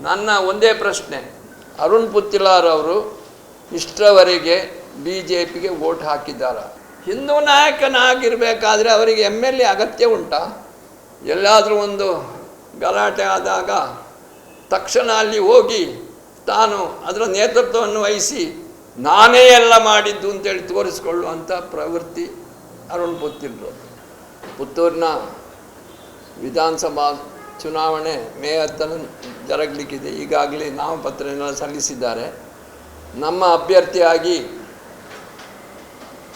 ನನ್ನ ಒಂದೇ ಪ್ರಶ್ನೆ, ಅರುಣ್ ಪುತ್ತಿಲಾರ್ ಅವರು ಇಷ್ಟರವರೆಗೆ ಬಿ ಜೆ ಪಿಗೆ ವೋಟ್ ಹಾಕಿದ್ದಾರ? ಹಿಂದೂ ನಾಯಕನಾಗಿರಬೇಕಾದ್ರೆ ಅವರಿಗೆ ಎಮ್ ಎಲ್ ಎ ಅಗತ್ಯ ಉಂಟಾ? ಎಲ್ಲಾದರೂ ಒಂದು ಗಲಾಟೆ ಆದಾಗ ತಕ್ಷಣ ಅಲ್ಲಿ ಹೋಗಿ ತಾನು ಅದರ ನೇತೃತ್ವವನ್ನು ವಹಿಸಿ ನಾನೇ ಎಲ್ಲ ಮಾಡಿದ್ದು ಅಂತೇಳಿ ತೋರಿಸ್ಕೊಳ್ಳುವಂಥ ಪ್ರವೃತ್ತಿ ಅರುಣ್ ಪುತ್ತೂರಿನ ವಿಧಾನಸಭಾ ಚುನಾವಣೆ ಮೇ 10 ಜರಗಲಿಕ್ಕಿದೆ. ಈಗಾಗಲೇ ನಾಮಪತ್ರನ ಸಲ್ಲಿಸಿದ್ದಾರೆ. ನಮ್ಮ ಅಭ್ಯರ್ಥಿಯಾಗಿ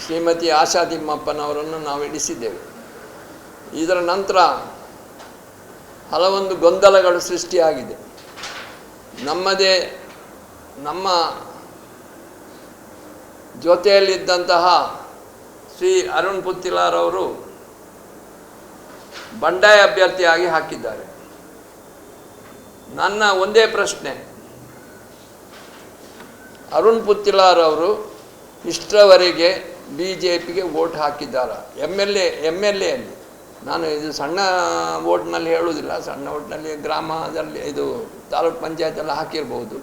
ಶ್ರೀಮತಿ ಆಶಾ ತಿಮ್ಮಪ್ಪನವರನ್ನು ನಾವು ಇಳಿಸಿದ್ದೇವೆ. ಇದರ ನಂತರ ಹಲವೊಂದು ಗೊಂದಲಗಳು ಸೃಷ್ಟಿಯಾಗಿದೆ. ನಮ್ಮ ಜೊತೆಯಲ್ಲಿದ್ದಂತಹ ಶ್ರೀ ಅರುಣ್ ಪುತ್ತಿಲಾರ್ ಅವರು ಬಂಡಾಯ ಅಭ್ಯರ್ಥಿಯಾಗಿ ಹಾಕಿದ್ದಾರೆ. ನನ್ನ ಒಂದೇ ಪ್ರಶ್ನೆ, ಅರುಣ್ ಪುತ್ತಿಲಾರ್ ಅವರು ಇಷ್ಟರವರೆಗೆ ಬಿ ಜೆ ಪಿಗೆ ವೋಟ್ ಹಾಕಿದ್ದಾರ? ಎಮ್ ಎಲ್ ಎಲ್ಲಿ ನಾನು ಇದು ಸಣ್ಣ ವೋಟ್ನಲ್ಲಿ ಹೇಳುವುದಿಲ್ಲ, ಸಣ್ಣ ವೋಟ್ನಲ್ಲಿ ಗ್ರಾಮದಲ್ಲಿ ಇದು ತಾಲೂಕು ಪಂಚಾಯತೆಲ್ಲ ಹಾಕಿರ್ಬೋದು.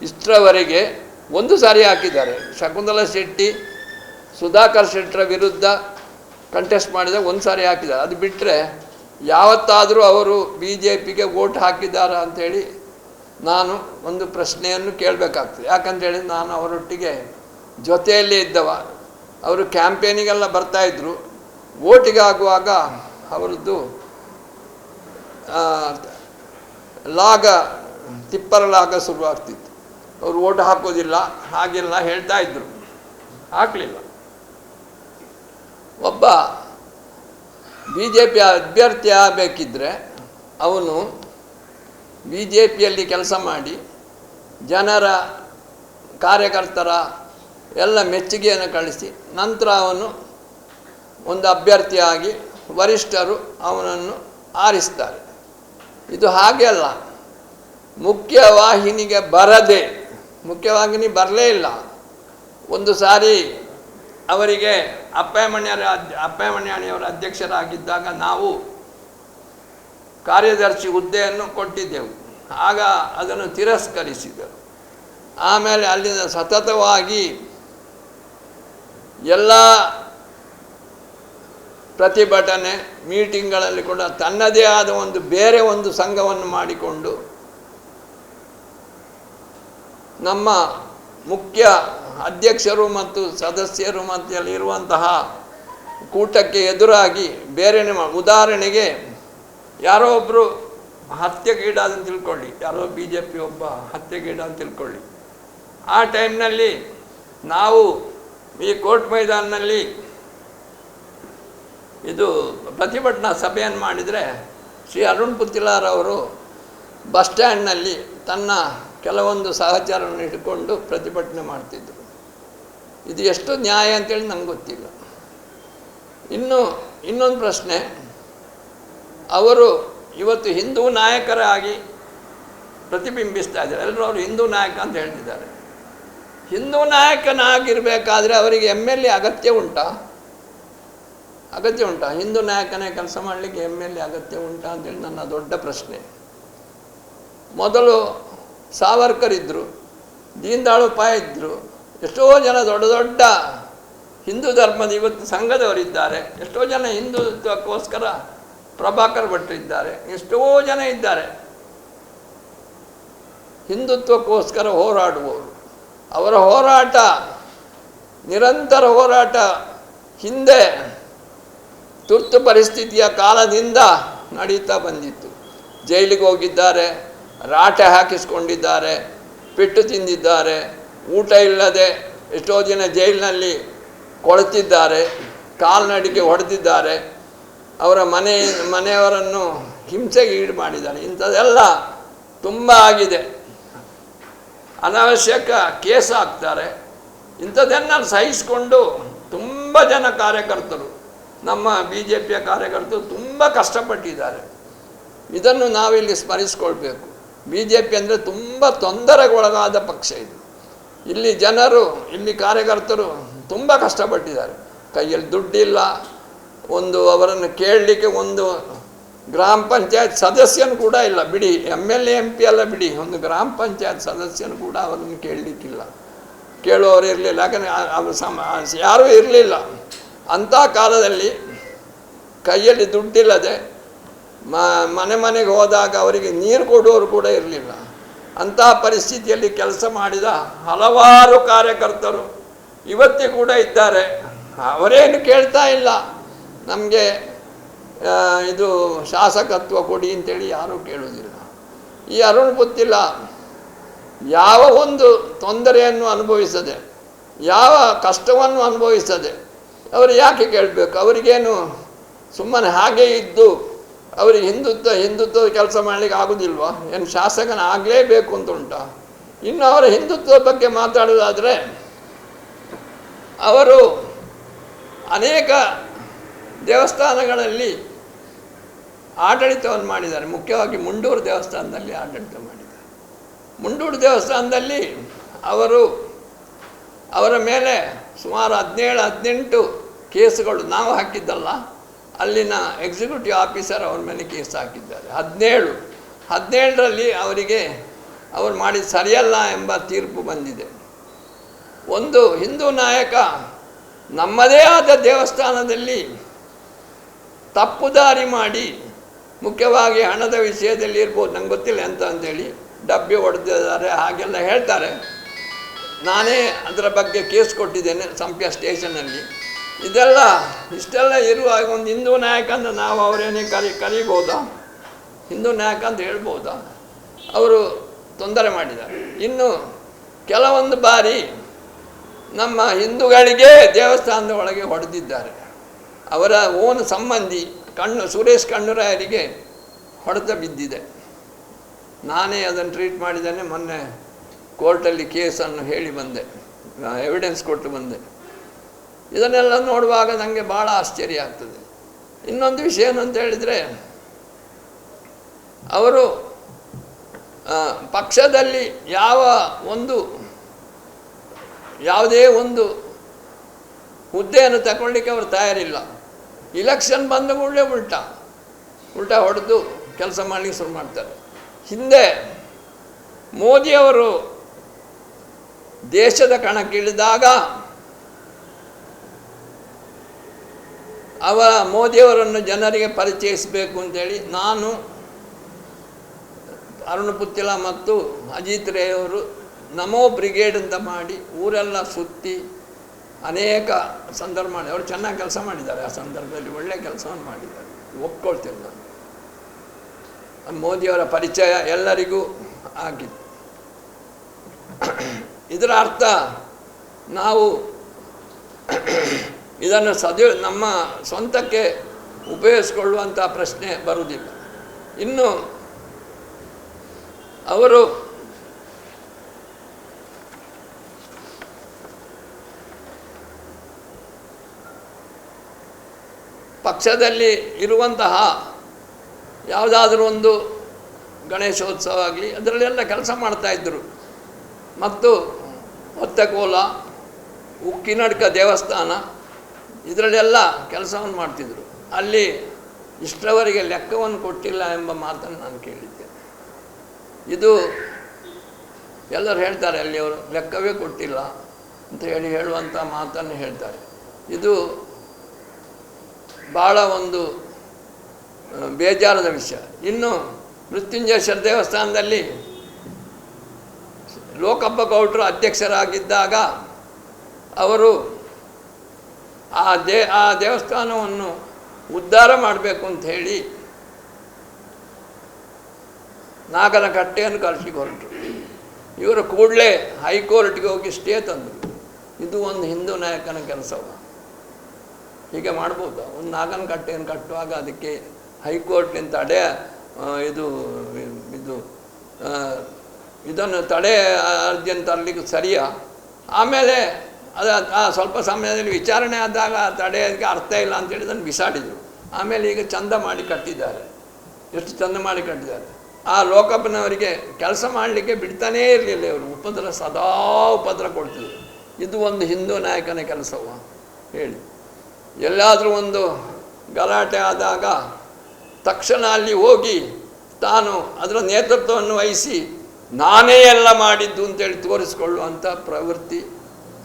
ಇಷ್ಟರವರೆಗೆ ಒಂದು ಸಾರಿ ಹಾಕಿದ್ದಾರೆ. ಶಕುಂತಲಾ ಶೆಟ್ಟಿ ಸುಧಾಕರ್ ಶೆಟ್ಟರ ವಿರುದ್ಧ ಕಂಟೆಸ್ಟ್ ಮಾಡಿದಾಗ ಒಂದು ಸಾರಿ ಹಾಕಿದ್ದಾರೆ. ಅದು ಬಿಟ್ಟರೆ ಯಾವತ್ತಾದರೂ ಅವರು ಬಿ ಜೆ ಪಿಗೆ ವೋಟ್ ಹಾಕಿದ್ದಾರಾ ಅಂಥೇಳಿ ನಾನು ಒಂದು ಪ್ರಶ್ನೆಯನ್ನು ಕೇಳಬೇಕಾಗ್ತದೆ. ಯಾಕಂತೇಳಿ ನಾನು ಅವರೊಟ್ಟಿಗೆ ಜೊತೆಯಲ್ಲೇ ಇದ್ದವ. ಅವರು ಕ್ಯಾಂಪೇನಿಗೆಲ್ಲ ಬರ್ತಾಯಿದ್ರು. ವೋಟಿಗೆ ಆಗುವಾಗ ಅವರದ್ದು ತಿಪ್ಪರ ಲಾಗ ಶುರುವಾಗ್ತಿತ್ತು. ಅವರು ವೋಟ್ ಹಾಕೋದಿಲ್ಲ ಹಾಗೆಲ್ಲ ಹೇಳ್ತಾ ಇದ್ದರು. ಹಾಕಲಿಲ್ಲ. ಒಬ್ಬ ಬಿ ಜೆ ಪಿ ಅಭ್ಯರ್ಥಿ ಆಗಬೇಕಿದ್ರೆ ಅವನು ಬಿ ಜೆ ಪಿಯಲ್ಲಿ ಕೆಲಸ ಮಾಡಿ ಜನರ ಕಾರ್ಯಕರ್ತರ ಎಲ್ಲ ಮೆಚ್ಚುಗೆಯನ್ನು ಕಳಿಸಿ ನಂತರ ಅವನು ಒಂದು ಅಭ್ಯರ್ಥಿಯಾಗಿ ವರಿಷ್ಠರು ಅವನನ್ನು ಆರಿಸ್ತಾರೆ. ಇದು ಹಾಗೆ ಅಲ್ಲ. ಮುಖ್ಯವಾಹಿನಿಗೆ ಮುಖ್ಯವಾಹಿನಿ ಬರಲೇ ಇಲ್ಲ. ಒಂದು ಸಾರಿ ಅವರಿಗೆ ಅಪ್ಪಯ್ಯಮಣಿಯವರ ಅಧ್ಯಕ್ಷರಾಗಿದ್ದಾಗ ನಾವು ಕಾರ್ಯದರ್ಶಿ ಹುದ್ದೆಯನ್ನು ಕೊಟ್ಟಿದ್ದೆವು. ಆಗ ಅದನ್ನು ತಿರಸ್ಕರಿಸಿದರು. ಆಮೇಲೆ ಅಲ್ಲಿಂದ ಸತತವಾಗಿ ಎಲ್ಲ ಪ್ರತಿಭಟನೆ ಮೀಟಿಂಗ್ಗಳಲ್ಲಿ ಕೂಡ ತನ್ನದೇ ಆದ ಬೇರೆ ಒಂದು ಸಂಘವನ್ನು ಮಾಡಿಕೊಂಡು ನಮ್ಮ ಮುಖ್ಯ ಅಧ್ಯಕ್ಷರು ಮತ್ತು ಸದಸ್ಯರು ಮಧ್ಯಲ್ಲಿರುವಂತಹ ಕೂಟಕ್ಕೆ ಎದುರಾಗಿ ಬೇರೆ ಉದಾಹರಣೆಗೆ ಯಾರೋ ಒಬ್ಬರು ಹತ್ಯೆಗೀಡಾದಂತ ತಿಳ್ಕೊಳ್ಳಿ, ಯಾರೋ ಬಿ ಜೆ ಪಿ ಒಬ್ಬ ಹತ್ಯೆಗೀಡಾದ ತಿಳ್ಕೊಳ್ಳಿ. ಆ ಟೈಮ್ನಲ್ಲಿ ನಾವು ಈ ಕೋರ್ಟ್ ಮೈದಾನಲ್ಲಿ ಇದು ಪ್ರತಿಭಟನಾ ಸಭೆಯನ್ನು ಮಾಡಿದರೆ ಶ್ರೀ ಅರುಣ್ ಪುತ್ತಿಲಾರ್ ಅವರು ಬಸ್ ಸ್ಟ್ಯಾಂಡ್ನಲ್ಲಿ ತನ್ನ ಕೆಲವೊಂದು ಸಹಚರನ್ನು ಇಟ್ಕೊಂಡು ಪ್ರತಿಭಟನೆ ಮಾಡ್ತಿದ್ದರು. ಇದು ಎಷ್ಟು ನ್ಯಾಯ ಅಂತೇಳಿ ನಂಗೆ ಗೊತ್ತಿಲ್ಲ. ಇನ್ನೊಂದು ಪ್ರಶ್ನೆ, ಅವರು ಇವತ್ತು ಹಿಂದೂ ನಾಯಕರಾಗಿ ಪ್ರತಿಬಿಂಬಿಸ್ತಾ ಇದ್ದಾರೆ. ಎಲ್ಲರೂ ಅವರು ಹಿಂದೂ ನಾಯಕ ಅಂತ ಹೇಳ್ತಿದ್ದಾರೆ. ಹಿಂದೂ ನಾಯಕನಾಗಿರಬೇಕಾದ್ರೆ ಅವರಿಗೆ ಎಮ್ ಎಲ್ ಎ ಅಗತ್ಯ ಉಂಟಾ? ಹಿಂದೂ ನಾಯಕನೇ ಕೆಲಸ ಮಾಡಲಿಕ್ಕೆ ಎಮ್ ಎಲ್ ಎ ಅಗತ್ಯ ಉಂಟಾ ಅಂತೇಳಿ ನನ್ನ ದೊಡ್ಡ ಪ್ರಶ್ನೆ. ಮೊದಲು ಸಾವರ್ಕರ್ ಇದ್ದರು, ದೀನದಯಾಳ್ ಉಪಾಧ್ಯಾಯ ಇದ್ದರು, ಎಷ್ಟೋ ಜನ ದೊಡ್ಡ ದೊಡ್ಡ ಹಿಂದೂ ಧರ್ಮದ ಇವತ್ತು ಸಂಘದವರಿದ್ದಾರೆ. ಎಷ್ಟೋ ಜನ ಹಿಂದುತ್ವಕ್ಕೋಸ್ಕರ ಪ್ರಭಾಕರ್ ಭಟ್ರು ಇದ್ದಾರೆ. ಎಷ್ಟೋ ಜನ ಇದ್ದಾರೆ ಹಿಂದುತ್ವಕ್ಕೋಸ್ಕರ ಹೋರಾಡುವವರು. ಅವರ ಹೋರಾಟ ನಿರಂತರ ಹೋರಾಟ ಹಿಂದೆ ತುರ್ತು ಪರಿಸ್ಥಿತಿಯ ಕಾಲದಿಂದ ನಡೀತಾ ಬಂದಿತ್ತು. ಜೈಲಿಗೆ ಹೋಗಿದ್ದಾರೆ, ರಾಟೆ ಹಾಕಿಸ್ಕೊಂಡಿದ್ದಾರೆ, ಪೆಟ್ಟು ತಿಂದಿದ್ದಾರೆ, ಊಟ ಇಲ್ಲದೆ ಎಷ್ಟೋ ಜನ ಜೈಲಿನಲ್ಲಿ ಕೊಳೆತಿದ್ದಾರೆ, ಕಾಲ್ನಡಿಗೆ ಹೊಡೆದಿದ್ದಾರೆ, ಅವರ ಮನೆಯವರನ್ನು ಹಿಂಸೆಗೆ ಈಡು ಮಾಡಿದ್ದಾರೆ. ಇಂಥದ್ದೆಲ್ಲ ತುಂಬ ಆಗಿದೆ. ಅನಾವಶ್ಯಕ ಕೇಸ್ ಹಾಕ್ತಾರೆ. ಇಂಥದ್ದನ್ನು ಸಹಿಸಿಕೊಂಡು ತುಂಬ ಜನ ಕಾರ್ಯಕರ್ತರು, ನಮ್ಮ ಬಿ ಜೆ ಪಿಯ ಕಾರ್ಯಕರ್ತರು ತುಂಬ ಕಷ್ಟಪಟ್ಟಿದ್ದಾರೆ. ಇದನ್ನು ನಾವಿಲ್ಲಿ ಸ್ಮರಿಸ್ಕೊಳ್ಬೇಕು. ಬಿ ಜೆ ಪಿ ಅಂದರೆ ತುಂಬ ತೊಂದರೆಗೊಳಗಾದ ಪಕ್ಷ ಇದು. ಇಲ್ಲಿ ಜನರು, ಇಲ್ಲಿ ಕಾರ್ಯಕರ್ತರು ತುಂಬ ಕಷ್ಟಪಟ್ಟಿದ್ದಾರೆ. ಕೈಯಲ್ಲಿ ದುಡ್ಡಿಲ್ಲ, ಅವರನ್ನು ಕೇಳಲಿಕ್ಕೆ ಗ್ರಾಮ ಪಂಚಾಯತ್ ಸದಸ್ಯನು ಕೂಡ ಇಲ್ಲ ಬಿಡಿ, MLA MP ಎಲ್ಲ ಬಿಡಿ, ಒಂದು ಗ್ರಾಮ ಪಂಚಾಯತ್ ಸದಸ್ಯನು ಕೂಡ ಅವರನ್ನು ಕೇಳಲಿಕ್ಕಿಲ್ಲ, ಕೇಳುವವರು ಇರಲಿಲ್ಲ. ಯಾಕಂದರೆ ಯಾರೂ ಇರಲಿಲ್ಲ ಅಂಥ ಕಾಲದಲ್ಲಿ. ಕೈಯಲ್ಲಿ ದುಡ್ಡಿಲ್ಲದೆ ಮನೆ ಮನೆಗೆ ಹೋದಾಗ ಅವರಿಗೆ ನೀರು ಕೊಡುವವರು ಕೂಡ ಇರಲಿಲ್ಲ. ಅಂಥ ಪರಿಸ್ಥಿತಿಯಲ್ಲಿ ಕೆಲಸ ಮಾಡಿದ ಹಲವಾರು ಕಾರ್ಯಕರ್ತರು ಇವತ್ತೇ ಕೂಡ ಇದ್ದಾರೆ. ಅವರೇನು ಕೇಳ್ತಾ ಇಲ್ಲ, ನಮಗೆ ಇದು ಶಾಸಕತ್ವ ಕೊಡಿ ಅಂತೇಳಿ ಯಾರೂ ಕೇಳುವುದಿಲ್ಲ. ಈ ಅರುಣ್ ಗೊತ್ತಿಲ್ಲ, ಯಾವ ಒಂದು ತೊಂದರೆಯನ್ನು ಅನುಭವಿಸದೆ, ಯಾವ ಕಷ್ಟವನ್ನು ಅನುಭವಿಸದೆ ಅವರು ಯಾಕೆ ಕೇಳಬೇಕು? ಅವರಿಗೇನು ಸುಮ್ಮನೆ ಹಾಗೆ ಇದ್ದು ಅವರಿಗೆ ಹಿಂದುತ್ವ ಕೆಲಸ ಮಾಡಲಿಕ್ಕೆ ಆಗೋದಿಲ್ವಾ? ಏನು ಶಾಸಕನ ಆಗಲೇಬೇಕು ಅಂತ ಉಂಟಾ? ಇನ್ನು ಅವರ ಹಿಂದುತ್ವದ ಬಗ್ಗೆ ಮಾತಾಡೋದಾದರೆ, ಅವರು ಅನೇಕ ದೇವಸ್ಥಾನಗಳಲ್ಲಿ ಆಡಳಿತವನ್ನು ಮಾಡಿದ್ದಾರೆ. ಮುಖ್ಯವಾಗಿ ಮುಂಡೂರು ದೇವಸ್ಥಾನದಲ್ಲಿ ಆಡಳಿತ ಮಾಡಿದ್ದಾರೆ. ಮುಂಡೂರು ದೇವಸ್ಥಾನದಲ್ಲಿ ಅವರ ಮೇಲೆ ಸುಮಾರು 17-18 ಕೇಸುಗಳು ನಾವು ಹಾಕಿದ್ದಲ್ಲ, ಅಲ್ಲಿನ ಎಕ್ಸಿಕ್ಯೂಟಿವ್ ಆಫೀಸರ್ ಅವ್ರ ಮೇಲೆ ಕೇಸ್ ಹಾಕಿದ್ದಾರೆ. 17ರಲ್ಲಿ ಅವರಿಗೆ ಅವರು ಮಾಡಿದ ಸರಿಯಲ್ಲ ಎಂಬ ತೀರ್ಪು ಬಂದಿದೆ. ಒಂದು ಹಿಂದೂ ನಾಯಕ ನಮ್ಮದೇ ಆದ ದೇವಸ್ಥಾನದಲ್ಲಿ ತಪ್ಪು ದಾರಿ ಮಾಡಿ, ಮುಖ್ಯವಾಗಿ ಹಣದ ವಿಷಯದಲ್ಲಿ ಇರ್ಬೋದು, ನಂಗೆ ಗೊತ್ತಿಲ್ಲ ಎಂತ ಅಂತೇಳಿ, ಡಬ್ಬಿ ಹೊಡೆದಿದ್ದಾರೆ ಹಾಗೆಲ್ಲ ಹೇಳ್ತಾರೆ. ನಾನೇ ಅದರ ಬಗ್ಗೆ ಕೇಸ್ ಕೊಟ್ಟಿದ್ದೇನೆ ಸಂಪ್ಯ ಸ್ಟೇಷನಲ್ಲಿ. ಇಷ್ಟೆಲ್ಲ ಇರುವಾಗ ಒಂದು ಹಿಂದೂ ನಾಯಕ ಅಂತ ನಾವು ಅವರೇನೇ ಕರೀಬೋದಾ? ಹಿಂದೂ ನಾಯಕ ಅಂತ ಹೇಳ್ಬೋದಾ? ಅವರು ತೊಂದರೆ ಮಾಡಿದ್ದಾರೆ. ಇನ್ನು ಕೆಲವೊಂದು ಬಾರಿ ನಮ್ಮ ಹಿಂದೂಗಳಿಗೆ ದೇವಸ್ಥಾನದ ಒಳಗೆ ಹೊಡೆದಿದ್ದಾರೆ. ಅವರ ಓನ್ ಸಂಬಂಧಿ ಸುರೇಶ್ ಕಣ್ಣುರಾಯರಿಗೆ ಹೊಡೆತ ಬಿದ್ದಿದೆ. ನಾನೇ ಅದನ್ನು ಟ್ರೀಟ್ ಮಾಡಿದ್ದೇನೆ. ಮೊನ್ನೆ ಕೋರ್ಟಲ್ಲಿ ಕೇಸನ್ನು ಹೇಳಿ ಬಂದೆ, ಎವಿಡೆನ್ಸ್ ಕೊಟ್ಟು ಬಂದೆ. ಇದನ್ನೆಲ್ಲ ನೋಡುವಾಗ ನನಗೆ ಭಾಳ ಆಶ್ಚರ್ಯ ಆಗ್ತದೆ. ಇನ್ನೊಂದು ವಿಷಯ ಏನಂತ ಹೇಳಿದರೆ, ಅವರು ಪಕ್ಷದಲ್ಲಿ ಯಾವುದೇ ಒಂದು ಹುದ್ದೆಯನ್ನು ತಗೊಳ್ಳಿಕ್ಕೆ ಅವರು ತಯಾರಿಲ್ಲ. ಇಲೆಕ್ಷನ್ ಬಂದ ಕೂಡಲೇ ಉಲ್ಟಾ ಹೊಡೆದು ಕೆಲಸ ಮಾಡಲಿಕ್ಕೆ ಶುರು ಮಾಡ್ತಾರೆ. ಹಿಂದೆ ಮೋದಿಯವರು ದೇಶದ ಕಣಕ್ಕಿಳಿದಾಗ ಮೋದಿಯವರನ್ನು ಜನರಿಗೆ ಪರಿಚಯಿಸಬೇಕು ಅಂತೇಳಿ ನಾನು, ಅರುಣ್ ಪುತ್ತಿಲ ಮತ್ತು ಅಜಿತ್ ರೇ ಅವರು ನಮೋ ಬ್ರಿಗೇಡ್ ಅಂತ ಮಾಡಿ ಊರೆಲ್ಲ ಸುತ್ತಿ ಅನೇಕ ಸಂದರ್ಭ ಮಾಡಿ ಅವರು ಚೆನ್ನಾಗಿ ಕೆಲಸ ಮಾಡಿದ್ದಾರೆ. ಆ ಸಂದರ್ಭದಲ್ಲಿ ಒಳ್ಳೆಯ ಕೆಲಸವನ್ನು ಮಾಡಿದ್ದಾರೆ, ಒಪ್ಕೊಳ್ತೇನೆ ನಾನು. ಮೋದಿಯವರ ಪರಿಚಯ ಎಲ್ಲರಿಗೂ ಆಗಿತ್ತು. ಇದರ ಅರ್ಥ ನಾವು ಇದನ್ನು ನಮ್ಮ ಸ್ವಂತಕ್ಕೆ ಉಪಯೋಗಿಸಿಕೊಳ್ಳುವಂಥ ಪ್ರಶ್ನೆ ಬರುವುದಿಲ್ಲ. ಇನ್ನು ಅವರು ಪಕ್ಷದಲ್ಲಿ ಇರುವಂತಹ ಯಾವುದಾದ್ರೂ ಒಂದು ಗಣೇಶೋತ್ಸವ ಆಗಲಿ ಅದರಲ್ಲೆಲ್ಲ ಕೆಲಸ ಮಾಡ್ತಾಯಿದ್ದರು. ಮತ್ತು ಹೊತ್ತಕೋಲ, ಉಕ್ಕಿನಡ್ಕ ದೇವಸ್ಥಾನ ಇದರಲ್ಲೆಲ್ಲ ಕೆಲಸವನ್ನು ಮಾಡ್ತಿದ್ದರು. ಅಲ್ಲಿ ಇಷ್ಟರವರೆಗೆ ಲೆಕ್ಕವನ್ನು ಕೊಟ್ಟಿಲ್ಲ ಎಂಬ ಮಾತನ್ನು ನಾನು ಕೇಳಿದ್ದೆ. ಇದು ಎಲ್ಲರೂ ಹೇಳ್ತಾರೆ, ಅಲ್ಲಿ ಅವರು ಲೆಕ್ಕವೇ ಕೊಟ್ಟಿಲ್ಲ ಅಂತ ಹೇಳುವಂಥ ಮಾತನ್ನು ಹೇಳ್ತಾರೆ. ಇದು ಭಾಳ ಒಂದು ಬೇಜಾರದ ವಿಷಯ. ಇನ್ನು ಮೃತ್ಯುಂಜಯೇಶ್ವರ ದೇವಸ್ಥಾನದಲ್ಲಿ ಲೋಕಪ್ಪ ಗೌಡರು ಅಧ್ಯಕ್ಷರಾಗಿದ್ದಾಗ ಅವರು ಆ ದೇವಸ್ಥಾನವನ್ನು ಉದ್ಧಾರ ಮಾಡಬೇಕು ಅಂತ ಹೇಳಿ ನಾಗನಕಟ್ಟೆಯನ್ನು ಕಳಿಸ್ಲಿಕ್ಕೆ ಹೊರಟರು. ಇವರು ಕೂಡಲೇ ಹೈಕೋರ್ಟ್ಗೆ ಹೋಗಿ ಸ್ಟೇ ತಂದರು. ಇದು ಒಂದು ಹಿಂದೂ ನಾಯಕನ ಕೆಲಸವ? ಹೀಗೆ ಮಾಡ್ಬೋದಾ? ಒಂದು ನಾಗನಕಟ್ಟೆಯನ್ನು ಕಟ್ಟುವಾಗ ಅದಕ್ಕೆ ಹೈಕೋರ್ಟ್ನಿಂದ ತಡೆ ಇದನ್ನು ತಡೆ ಅರ್ಜಿಯನ್ನು ತರಲಿಕ್ಕೆ ಸರಿಯಾ? ಆಮೇಲೆ ಸ್ವಲ್ಪ ಸಮಯದಲ್ಲಿ ವಿಚಾರಣೆ ಆದಾಗ ತಡೆಯೋದಕ್ಕೆ ಅರ್ಥ ಇಲ್ಲ ಅಂತೇಳಿ ಅದನ್ನು ಬಿಸಾಡಿದರು. ಆಮೇಲೆ ಈಗ ಚಂದ ಮಾಡಿ ಕಟ್ಟಿದ್ದಾರೆ. ಎಷ್ಟು ಚಂದ ಮಾಡಿ ಕಟ್ಟಿದ್ದಾರೆ. ಆ ಲೋಕಪ್ಪನವರಿಗೆ ಕೆಲಸ ಮಾಡಲಿಕ್ಕೆ ಬಿಡ್ತಾನೇ ಇರಲಿಲ್ಲ. ಇವರು ಸದಾ ಉಪದ್ರ ಕೊಡ್ತಿದ್ರು. ಇದು ಒಂದು ಹಿಂದೂ ನಾಯಕನ ಕೆಲಸವ? ಹೇಳಿ. ಎಲ್ಲಾದರೂ ಒಂದು ಗಲಾಟೆ ಆದಾಗ ತಕ್ಷಣ ಅಲ್ಲಿ ಹೋಗಿ ತಾನು ಅದರ ನೇತೃತ್ವವನ್ನು ವಹಿಸಿ ನಾನೇ ಎಲ್ಲ ಮಾಡಿದ್ದು ಅಂತೇಳಿ ತೋರಿಸ್ಕೊಳ್ಳುವಂಥ ಪ್ರವೃತ್ತಿ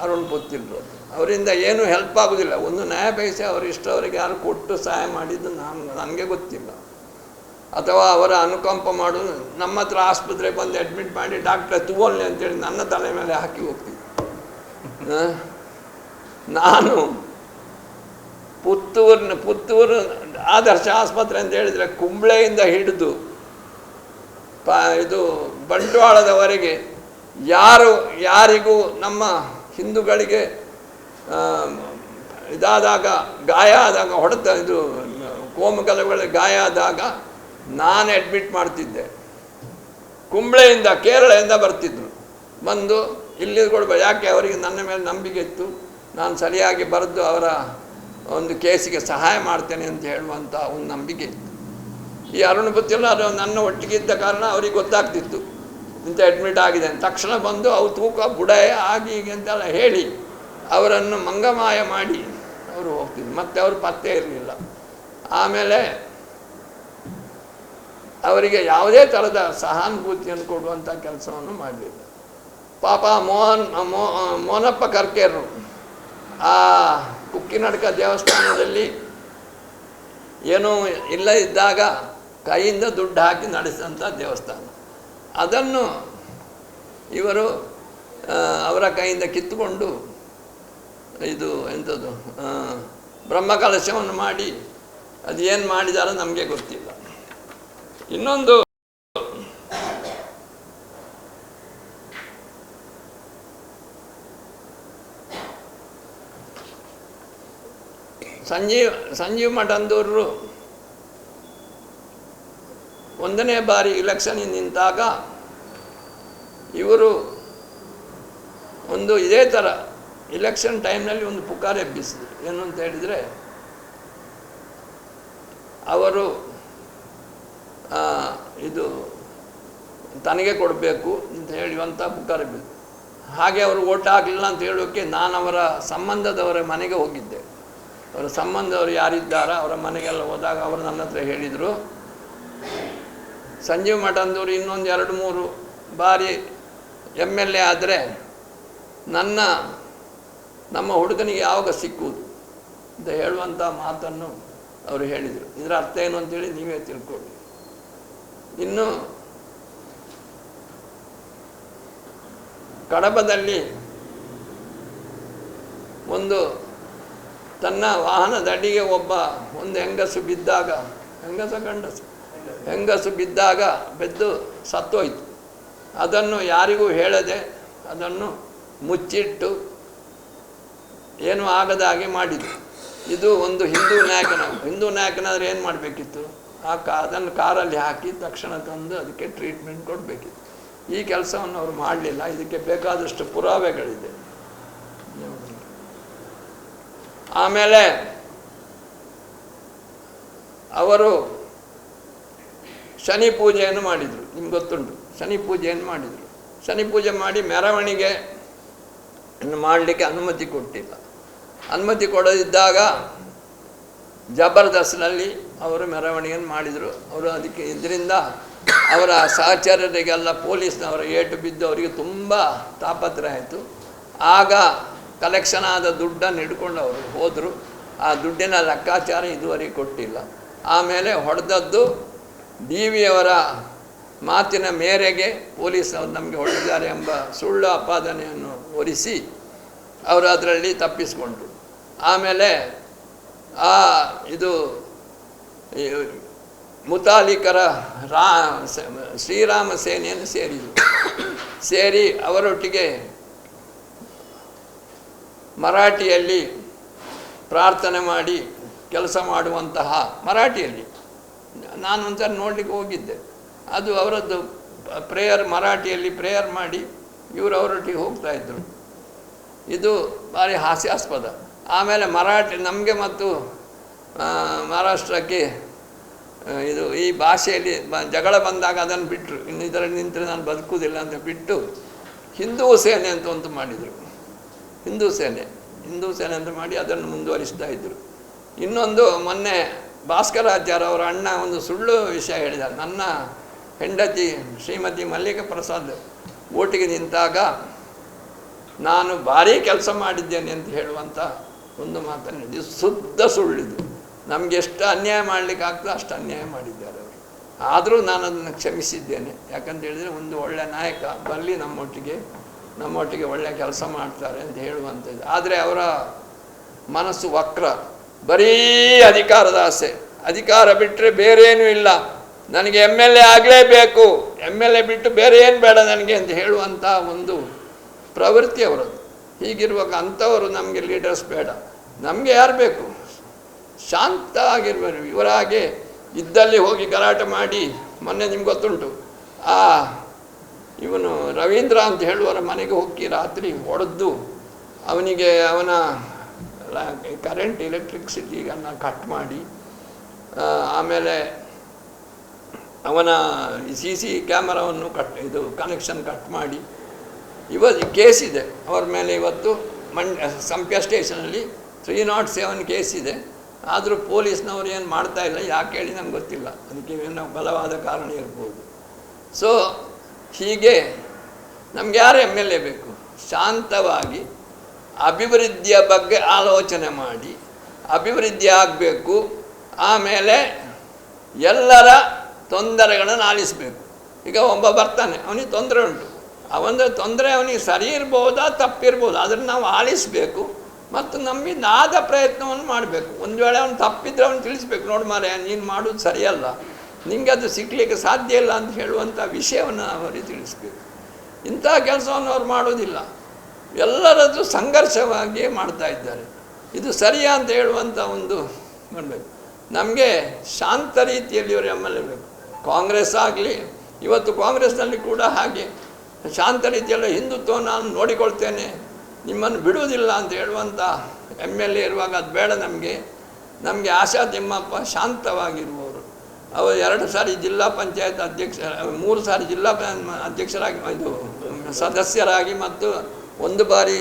ಅರುಣ್ ಪುತ್ತಿಲ್ರು. ಅವರಿಂದ ಏನೂ ಹೆಲ್ಪ್ ಆಗೋದಿಲ್ಲ. ಒಂದು ನ್ಯಾಯ ಪೈಸೆ ಅವರು ಇಷ್ಟವರೆಗೆ ಯಾರು ಕೊಟ್ಟು ಸಹಾಯ ಮಾಡಿದ್ದು ನನಗೆ ಗೊತ್ತಿಲ್ಲ. ಅಥವಾ ಅವರ ಅನುಕಂಪ ಮಾಡೋದು, ನಮ್ಮ ಹತ್ರ ಆಸ್ಪತ್ರೆಗೆ ಬಂದು ಅಡ್ಮಿಟ್ ಮಾಡಿ ಡಾಕ್ಟ್ರೆ ತಗೋಳ್ಳಿ ಅಂತೇಳಿ ನನ್ನ ತಲೆ ಮೇಲೆ ಹಾಕಿ ಹೋಗ್ತಿದ್ದೆ. ನಾನು ಪುತ್ತೂರು ಆದರ್ಶ ಆಸ್ಪತ್ರೆ ಅಂತ ಹೇಳಿದರೆ ಕುಂಬ್ಳೆಯಿಂದ ಹಿಡಿದು ಇದು ಬಂಟ್ವಾಳದವರೆಗೆ ಯಾರಿಗೂ ನಮ್ಮ ಹಿಂದೂಗಳಿಗೆ ಇದಾದಾಗ ಗಾಯ ಆದಾಗ ಇದು ಕೋಮುಗಲಗಳಿಗೆ ಗಾಯ ಆದಾಗ ನಾನು ಅಡ್ಮಿಟ್ ಮಾಡ್ತಿದ್ದೆ. ಕುಂಬ್ಳೆಯಿಂದ ಕೇರಳದಿಂದ ಬರ್ತಿದ್ರು, ಬಂದು ಇಲ್ಲಿ ಕೊಡ್ಬೇಕು. ಯಾಕೆ ಅವರಿಗೆ ನನ್ನ ಮೇಲೆ ನಂಬಿಕೆ ಇತ್ತು, ನಾನು ಸರಿಯಾಗಿ ಬರೆದು ಅವರ ಒಂದು ಕೇಸಿಗೆ ಸಹಾಯ ಮಾಡ್ತೇನೆ ಅಂತ ಹೇಳುವಂಥ ಒಂದು ನಂಬಿಕೆ ಇತ್ತು. ಈ ಅರುಣ್ ಪುತ್ತಿಲ್ಲ ಅದು ನನ್ನ ಒಟ್ಟಿಗಿದ್ದ ಕಾರಣ ಅವ್ರಿಗೆ ಗೊತ್ತಾಗ್ತಿತ್ತು ಇಂಥ ಅಡ್ಮಿಟ್ ಆಗಿದೆ ಅಂತ. ತಕ್ಷಣ ಬಂದು ಅವು ತೂಕ ಬುಡಾಯ ಆಗಿ ಹೀಗೆ ಅಂತೆಲ್ಲ ಹೇಳಿ ಅವರನ್ನು ಮಂಗಮಾಯ ಮಾಡಿ ಅವರು ಹೋಗ್ತಿದ್ರು. ಮತ್ತೆ ಅವರು ಪತ್ತೆ ಇರಲಿಲ್ಲ. ಆಮೇಲೆ ಅವರಿಗೆ ಯಾವುದೇ ಥರದ ಸಹಾನುಭೂತಿಯನ್ನು ಕೊಡುವಂಥ ಕೆಲಸವನ್ನು ಮಾಡಲಿಲ್ಲ. ಪಾಪ ಮೋನಪ್ಪ ಕರ್ಕೇರು ಆ ಕುಕ್ಕಿನಡ್ಕ ದೇವಸ್ಥಾನದಲ್ಲಿ ಏನೂ ಇಲ್ಲ ಇದ್ದಾಗ ಕೈಯಿಂದ ದುಡ್ಡು ಹಾಕಿ ನಡೆಸಿದಂಥ ದೇವಸ್ಥಾನ, ಅದನ್ನು ಇವರು ಅವರ ಕೈಯಿಂದ ಕಿತ್ತುಕೊಂಡು ಇದು ಎಂಥದ್ದು ಬ್ರಹ್ಮಕಲಶವನ್ನು ಮಾಡಿ ಅದು ಏನು ಮಾಡಿದಾರೋ ನಮಗೆ ಗೊತ್ತಿಲ್ಲ. ಇನ್ನೊಂದು ಸಂಜೀವ್ ಮಠಂದೂರರು ಒಂದನೇ ಬಾರಿ ಇಲೆಕ್ಷನ್ ನಿಂತಾಗ ಇವರು ಒಂದು ಇದೇ ಥರ ಇಲೆಕ್ಷನ್ ಟೈಮ್ನಲ್ಲಿ ಒಂದು ಪುಕಾರ ಎಬ್ಬಿಸಿದ್ರು. ಏನು ಅಂತ ಹೇಳಿದರೆ, ಅವರು ಇದು ತನಗೆ ಕೊಡಬೇಕು ಅಂತ ಹೇಳುವಂಥ ಪುಕಾರ ಎಬ್ಬಿಸಿದ್ರು. ಹಾಗೆ ಅವರು ಓಟ್ ಹಾಕಲಿಲ್ಲ ಅಂತ ಹೇಳೋಕ್ಕೆ ನಾನು ಅವರ ಸಂಬಂಧದವರ ಮನೆಗೆ ಹೋಗಿದ್ದೆ. ಅವರ ಸಂಬಂಧವರು ಯಾರಿದ್ದಾರ ಅವರ ಮನೆಗೆಲ್ಲ ಹೋದಾಗ ಅವರು ನನ್ನ ಹತ್ರ ಹೇಳಿದರು, ಸಂಜೀವ್ ಮಠಂದೂರು ಇನ್ನೊಂದು 2-3 ಬಾರಿ MLA ಆದರೆ ನಮ್ಮ ಹುಡುಗನಿಗೆ ಯಾವಾಗ ಸಿಕ್ಕುವುದು ಅಂತ ಹೇಳುವಂಥ ಮಾತನ್ನು ಅವರು ಹೇಳಿದರು. ಇದರ ಅರ್ಥ ಏನು ಅಂತೇಳಿ ನೀವೇ ತಿಳ್ಕೊಳ್ಳಿ. ಇನ್ನು ಕಡಬದಲ್ಲಿ ಒಂದು ತನ್ನ ವಾಹನದ ಅಡಿಗೆ ಒಂದು ಹೆಂಗಸು ಬಿದ್ದಾಗ, ಹೆಂಗಸು ಬಿದ್ದಾಗ ಬೆದ್ದು ಸತ್ತೋಯ್ತು. ಅದನ್ನು ಯಾರಿಗೂ ಹೇಳದೆ ಅದನ್ನು ಮುಚ್ಚಿಟ್ಟು ಏನೂ ಆಗದ ಹಾಗೆ ಮಾಡಿದರು. ಇದು ಒಂದು ಹಿಂದೂ ನಾಯಕನಾದರೆ ಏನು ಮಾಡಬೇಕಿತ್ತು, ಅದನ್ನು ಕಾರಲ್ಲಿ ಹಾಕಿ ತಕ್ಷಣ ತಂದು ಅದಕ್ಕೆ ಟ್ರೀಟ್ಮೆಂಟ್ ಕೊಡಬೇಕಿತ್ತು. ಈ ಕೆಲಸವನ್ನು ಅವರು ಮಾಡಲಿಲ್ಲ. ಇದಕ್ಕೆ ಬೇಕಾದಷ್ಟು ಪುರಾವೆಗಳಿದೆ. ಆಮೇಲೆ ಅವರು ಶನಿ ಪೂಜೆಯನ್ನು ಮಾಡಿದರು. ನಿಮ್ಗೆ ಗೊತ್ತುಂಟು, ಶನಿ ಪೂಜೆಯನ್ನು ಮಾಡಿದರು. ಶನಿ ಪೂಜೆ ಮಾಡಿ ಮೆರವಣಿಗೆ ಮಾಡಲಿಕ್ಕೆ ಅನುಮತಿ ಕೊಟ್ಟಿಲ್ಲ. ಅನುಮತಿ ಕೊಡದಿದ್ದಾಗ ಜಬರ್ದಸ್ತ್ನಲ್ಲಿ ಅವರು ಮೆರವಣಿಗೆಯನ್ನು ಮಾಡಿದರು. ಅವರು ಅದಕ್ಕೆ ಇದರಿಂದ ಅವರ ಸಹಚರರಿಗೆಲ್ಲ ಪೊಲೀಸ್ನವರ ಏಟು ಬಿದ್ದು ಅವರಿಗೆ ತುಂಬ ತಾಪತ್ರಯ ಆಯಿತು. ಆಗ ಕಲೆಕ್ಷನ್ ಆದ ದುಡ್ಡನ್ನು ಹಿಡ್ಕೊಂಡು ಅವರು ಹೋದರು. ಆ ದುಡ್ಡಿನ ಲೆಕ್ಕಾಚಾರ ಇದುವರೆಗೆ ಕೊಟ್ಟಿಲ್ಲ. ಆಮೇಲೆ ಹೊಡೆದದ್ದು DVಯವರ ಮಾತಿನ ಮೇರೆಗೆ ಪೊಲೀಸ್ನವರು ನಮಗೆ ಹೊಡೆದಿದ್ದಾರೆ ಎಂಬ ಸುಳ್ಳು ಆಪಾದನೆಯನ್ನು ಹೊರಿಸಿ ಅವರು ಅದರಲ್ಲಿ ತಪ್ಪಿಸಿಕೊಂಡ್ರು. ಆಮೇಲೆ ಇದು ಮುತಾಲಿಕರ ಶ್ರೀರಾಮ ಸೇನೆಯನ್ನು ಸೇರಿ ಅವರೊಟ್ಟಿಗೆ ಮರಾಠಿಯಲ್ಲಿ ಪ್ರಾರ್ಥನೆ ಮಾಡಿ ಕೆಲಸ ಮಾಡುವಂತಹ, ಮರಾಠಿಯಲ್ಲಿ ನಾನು ಒಂದ್ಸಲ ನೋಡಲಿಕ್ಕೆ ಹೋಗಿದ್ದೆ. ಅದು ಅವರದ್ದು ಪ್ರೇಯರ್, ಮರಾಠಿಯಲ್ಲಿ ಪ್ರೇಯರ್ ಮಾಡಿ ಇವರು ಅವರೊಟ್ಟಿಗೆ ಹೋಗ್ತಾಯಿದ್ರು. ಇದು ಭಾರಿ ಹಾಸ್ಯಾಸ್ಪದ. ಆಮೇಲೆ ಮರಾಠಿ ನಮಗೆ ಮತ್ತು ಮಹಾರಾಷ್ಟ್ರಕ್ಕೆ ಇದು ಈ ಭಾಷೆಯಲ್ಲಿ ಜಗಳ ಬಂದಾಗ ಅದನ್ನು ಬಿಟ್ಟರು. ಇನ್ನು ಇದರಲ್ಲಿ ನಿಂತರೆ ನಾನು ಬದುಕುವುದಿಲ್ಲ ಅಂತ ಬಿಟ್ಟು ಹಿಂದೂ ಸೇನೆ ಅಂತ ಒಂದು ಮಾಡಿದರು. ಹಿಂದೂ ಸೇನೆ ಅಂತ ಮಾಡಿ ಅದನ್ನು ಮುಂದುವರಿಸ್ತಾ ಇದ್ದರು. ಇನ್ನೊಂದು ಮೊನ್ನೆ ಭಾಸ್ಕರಾಚಾರ್ಯ ಅವರ ಅಣ್ಣ ಒಂದು ಸುಳ್ಳು ವಿಷಯ ಹೇಳಿದ. ನನ್ನ ಹೆಂಡತಿ ಶ್ರೀಮತಿ ಮಲ್ಲಿಕಾ ಪ್ರಸಾದ್ ಓಟಿಗೆ ನಿಂತಾಗ ನಾನು ಭಾರೀ ಕೆಲಸ ಮಾಡಿದ್ದೇನೆ ಅಂತ ಹೇಳುವಂಥ ಒಂದು ಮಾತನ್ನು ಇದು ಶುದ್ಧ ಸುಳ್ಳಿದು. ನಮಗೆ ಎಷ್ಟು ಅನ್ಯಾಯ ಮಾಡಲಿಕ್ಕೆ ಆಗ್ತದೆ ಅಷ್ಟು ಅನ್ಯಾಯ ಮಾಡಿದ್ದಾರೆ ಅವರು. ಆದರೂ ನಾನು ಅದನ್ನು ಕ್ಷಮಿಸಿದ್ದೇನೆ. ಯಾಕಂತ ಹೇಳಿದರೆ ಒಂದು ಒಳ್ಳೆಯ ನಾಯಕ ಬರಲಿ ನಮ್ಮೊಟ್ಟಿಗೆ ಒಳ್ಳೆಯ ಕೆಲಸ ಮಾಡ್ತಾರೆ ಅಂತ ಹೇಳುವಂಥದ್ದು. ಆದರೆ ಅವರ ಮನಸ್ಸು ವಕ್ರ, ಬರೀ ಅಧಿಕಾರದ ಆಸೆ. ಅಧಿಕಾರ ಬಿಟ್ಟರೆ ಬೇರೇನೂ ಇಲ್ಲ, ನನಗೆ MLA ಆಗಲೇಬೇಕು, MLA ಬಿಟ್ಟು ಬೇರೆ ಏನು ಬೇಡ ನನಗೆ ಅಂತ ಹೇಳುವಂಥ ಒಂದು ಪ್ರವೃತ್ತಿ ಅವರದ್ದು. ಹೀಗಿರುವಾಗ ಅಂಥವರು ನಮಗೆ ಲೀಡರ್ಸ್ ಬೇಡ. ನಮಗೆ ಯಾರು ಬೇಕು? ಶಾಂತ ಆಗಿರ್ಬೇಕು. ಇವರ ಹಾಗೆ ಇದ್ದಲ್ಲಿ ಹೋಗಿ ಗಲಾಟೆ ಮಾಡಿ, ಮೊನ್ನೆ ನಿಮ್ಗೆ ಗೊತ್ತುಂಟು, ಇವನು ರವೀಂದ್ರ ಅಂತ ಹೇಳುವರ ಮನೆಗೆ ಹೋಗಿ ರಾತ್ರಿ ಹೊಡೆದು ಅವನಿಗೆ ಅವನ ಕರೆಂಟ್ ಎಲೆಕ್ಟ್ರಿಸಿಟಿಯನ್ನು ಕಟ್ ಮಾಡಿ, ಆಮೇಲೆ ಅವನ CC ಕ್ಯಾಮರಾವನ್ನು ಕನೆಕ್ಷನ್ ಕಟ್ ಮಾಡಿ, ಇವತ್ತು ಕೇಸ್ ಇದೆ ಅವ್ರ ಮೇಲೆ. ಇವತ್ತು ಸಂಪ್ಯ ಸ್ಟೇಷನಲ್ಲಿ 307 ಕೇಸ್ ಇದೆ. ಆದರೂ ಪೊಲೀಸ್ನವ್ರು ಏನು ಮಾಡ್ತಾ ಇಲ್ಲ. ಯಾಕೆ ಹೇಳಿ ನಮ್ಗೆ ಗೊತ್ತಿಲ್ಲ. ಅದಕ್ಕೆ ಏನೋ ಬಲವಾದ ಕಾರಣ ಇರ್ಬೋದು. ಸೊ ಹೀಗೆ ನಮ್ಗೆ ಯಾರು MLA ಬೇಕು? ಶಾಂತವಾಗಿ ಅಭಿವೃದ್ಧಿಯ ಬಗ್ಗೆ ಆಲೋಚನೆ ಮಾಡಿ ಅಭಿವೃದ್ಧಿ ಆಗಬೇಕು. ಆಮೇಲೆ ಎಲ್ಲರ ತೊಂದರೆಗಳನ್ನು ಆಲಿಸಬೇಕು. ಈಗ ಒಬ್ಬ ಬರ್ತಾನೆ, ಅವನಿಗೆ ತೊಂದರೆ ಉಂಟು, ಅವನ ತೊಂದರೆ ಅವನಿಗೆ ಸರಿ ಇರ್ಬೋದಾ ತಪ್ಪಿರ್ಬೋದು, ಅದನ್ನು ನಾವು ಆಲಿಸಬೇಕು ಮತ್ತು ನಮ್ಮಿಂದ ಆದ ಪ್ರಯತ್ನವನ್ನು ಮಾಡಬೇಕು. ಒಂದು ವೇಳೆ ಅವನು ತಪ್ಪಿದ್ರೆ ಅವನು ತಿಳಿಸ್ಬೇಕು, ನೋಡಿ ಮಾರೆ ನೀನು ಮಾಡೋದು ಸರಿಯಲ್ಲ, ನಿಮಗೆ ಅದು ಸಿಗಲಿಕ್ಕೆ ಸಾಧ್ಯ ಇಲ್ಲ ಅಂತ ಹೇಳುವಂಥ ವಿಷಯವನ್ನು ಅವರಿಗೆ ತಿಳಿಸ್ಬೇಕು. ಇಂಥ ಕೆಲಸವನ್ನು ಅವ್ರು ಮಾಡೋದಿಲ್ಲ. ಎಲ್ಲರದ್ದು ಸಂಘರ್ಷವಾಗಿಯೇ ಮಾಡ್ತಾ ಇದ್ದಾರೆ. ಇದು ಸರಿಯಾ ಅಂತ ಹೇಳುವಂಥ ಒಂದು ಮಾಡಬೇಕು. ನಮಗೆ ಶಾಂತ ರೀತಿಯಲ್ಲಿ ಇವರು MLA ಬೇಕು. ಕಾಂಗ್ರೆಸ್ ಆಗಲಿ, ಇವತ್ತು ಕಾಂಗ್ರೆಸ್ನಲ್ಲಿ ಕೂಡ ಹಾಗೆ ಶಾಂತ ರೀತಿಯಲ್ಲ, ಹಿಂದುತ್ವ ನಾನು ನೋಡಿಕೊಳ್ತೇನೆ, ನಿಮ್ಮನ್ನು ಬಿಡುವುದಿಲ್ಲ ಅಂತ ಹೇಳುವಂಥ MLA ಇರುವಾಗ ಅದು ಬೇಡ ನಮಗೆ ಆಶಾ ತಿಮ್ಮಪ್ಪ ಶಾಂತವಾಗಿರುವವರು. ಅವರು 2 ಸಾರಿ ಜಿಲ್ಲಾ ಪಂಚಾಯತ್ ಅಧ್ಯಕ್ಷ, 3 ಸಾರಿ ಜಿಲ್ಲಾ ಅಧ್ಯಕ್ಷರಾಗಿ, ಇದು ಸದಸ್ಯರಾಗಿ ಮತ್ತು 1 ಬಾರಿ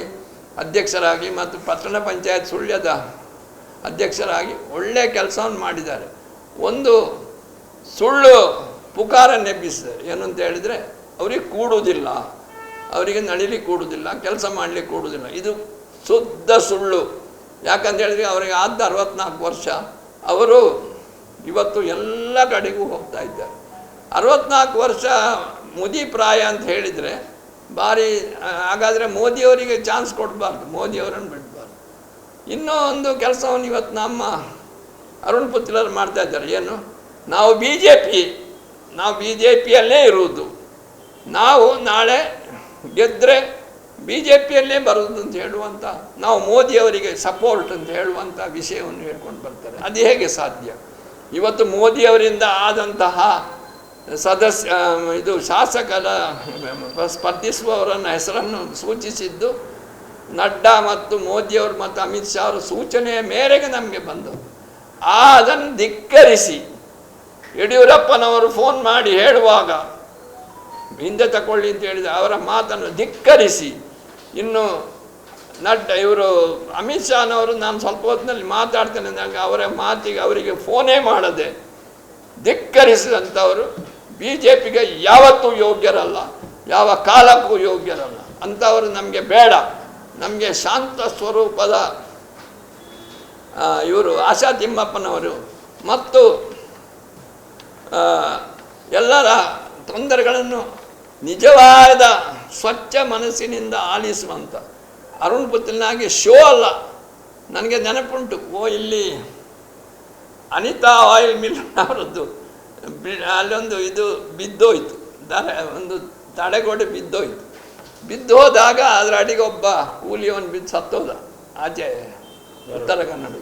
ಅಧ್ಯಕ್ಷರಾಗಿ ಮತ್ತು ಪಟ್ಟಣ ಪಂಚಾಯತ್ ಸುಳ್ಯದ ಅಧ್ಯಕ್ಷರಾಗಿ ಒಳ್ಳೆಯ ಕೆಲಸವನ್ನು ಮಾಡಿದ್ದಾರೆ. ಒಂದು ಸುಳ್ಳು ಪುಕಾರನ್ನೆಬ್ಬಿಸಿದ್ದಾರೆ. ಏನು ಅಂತ ಹೇಳಿದರೆ ಅವರಿಗೆ ಕೂಡುವುದಿಲ್ಲ, ಅವರಿಗೆ ನಡಿಲಿಕ್ಕೆ ಕೂಡುವುದಿಲ್ಲ, ಕೆಲಸ ಮಾಡಲಿಕ್ಕೆ ಕೂಡುವುದಿಲ್ಲ. ಇದು ಶುದ್ಧ ಸುಳ್ಳು. ಯಾಕಂತ ಹೇಳಿದರೆ ಅವರಿಗೆ ಆದ 64 ವರ್ಷ, ಅವರು ಇವತ್ತು ಎಲ್ಲ ಕಡೆಗೂ ಹೋಗ್ತಾ ಇದ್ದಾರೆ. 64 ವರ್ಷ ಮುದಿ ಪ್ರಾಯ ಅಂತ ಹೇಳಿದರೆ ಭಾರಿ. ಹಾಗಾದರೆ ಮೋದಿಯವರಿಗೆ ಚಾನ್ಸ್ ಕೊಡಬಾರ್ದು, ಮೋದಿಯವರನ್ನು ಬಿಡಬಾರ್ದು. ಇನ್ನೂ ಒಂದು ಕೆಲಸವನ್ನು ಇವತ್ತು ನಮ್ಮ ಅರುಣ್ ಪುತ್ರರು ಮಾಡ್ತಾ ಇದ್ದಾರೆ. ಏನು? ನಾವು BJPಯಲ್ಲೇ ಇರುವುದು, ನಾವು ನಾಳೆ ಗೆದ್ದರೆ BJPಯಲ್ಲೇ ಬರುವುದು ಅಂತ ಹೇಳುವಂಥ, ನಾವು ಮೋದಿಯವರಿಗೆ ಸಪೋರ್ಟ್ ಅಂತ ಹೇಳುವಂಥ ವಿಷಯವನ್ನು ಹೇಳ್ಕೊಂಡು ಬರ್ತಾರೆ. ಅದು ಹೇಗೆ ಸಾಧ್ಯ? ಇವತ್ತು ಮೋದಿಯವರಿಂದ ಆದಂತಹ ಶಾಸಕರ ಸ್ಪರ್ಧಿಸುವವರನ್ನ ಹೆಸರನ್ನು ಸೂಚಿಸಿದ್ದು ನಡ್ಡಾ ಮತ್ತು ಮೋದಿಯವರು ಮತ್ತು ಅಮಿತ್ ಶಾ ಅವರ ಸೂಚನೆಯ ಮೇರೆಗೆ ನಮಗೆ ಬಂದವು. ಅದನ್ನು ಧಿಕ್ಕರಿಸಿ ಯಡಿಯೂರಪ್ಪನವರು ಫೋನ್ ಮಾಡಿ ಹೇಳುವಾಗ ಹಿಂದೆ ತಗೊಳ್ಳಿ ಅಂತ ಹೇಳಿದ ಅವರ ಮಾತನ್ನು ಧಿಕ್ಕರಿಸಿ, ಇನ್ನು ಇವರು ಅಮಿತ್ ಶಾನವರು ನಾನು ಸ್ವಲ್ಪ ಹೊತ್ತಿನಲ್ಲಿ ಮಾತಾಡ್ತೇನೆ ಅಂದಾಗ ಅವರ ಮಾತಿಗೆ ಅವರಿಗೆ ಫೋನೇ ಮಾಡದೆ ಧಿಕ್ಕರಿಸಿದಂಥವರು BJPಗೆ ಯಾವತ್ತೂ ಯೋಗ್ಯರಲ್ಲ, ಯಾವ ಕಾಲಕ್ಕೂ ಯೋಗ್ಯರಲ್ಲ. ಅಂಥವರು ನಮಗೆ ಬೇಡ. ನಮಗೆ ಶಾಂತ ಸ್ವರೂಪದ ಇವರು ಆಶಾ ತಿಮ್ಮಪ್ಪನವರು ಮತ್ತು ಎಲ್ಲರ ತೊಂದರೆಗಳನ್ನು ನಿಜವಾದ ಸ್ವಚ್ಛ ಮನಸ್ಸಿನಿಂದ ಆಲಿಸುವಂಥ ಅರುಣ್ ಪುತ್ರನಾಗಿ ಶೋ ಅಲ್ಲ. ನನಗೆ ನೆನಪುಂಟು, ಇಲ್ಲಿ ಅನಿತಾ ಆಯಿಲ್ ಮಿಲ್ ಅವರದ್ದು ಅಲ್ಲೊಂದು ಇದು ಬಿದ್ದೋಯ್ತು, ಒಂದು ತಡೆಗೋಡೆ ಬಿದ್ದೋಯ್ತು. ಬಿದ್ದೋದಾಗ ಅದರ ಅಡಿಗೆ ಒಬ್ಬ ಕೂಲಿಯವನು ಸತ್ತೋದ, ಆಚೆ ಉತ್ತರ ಕನ್ನಡ.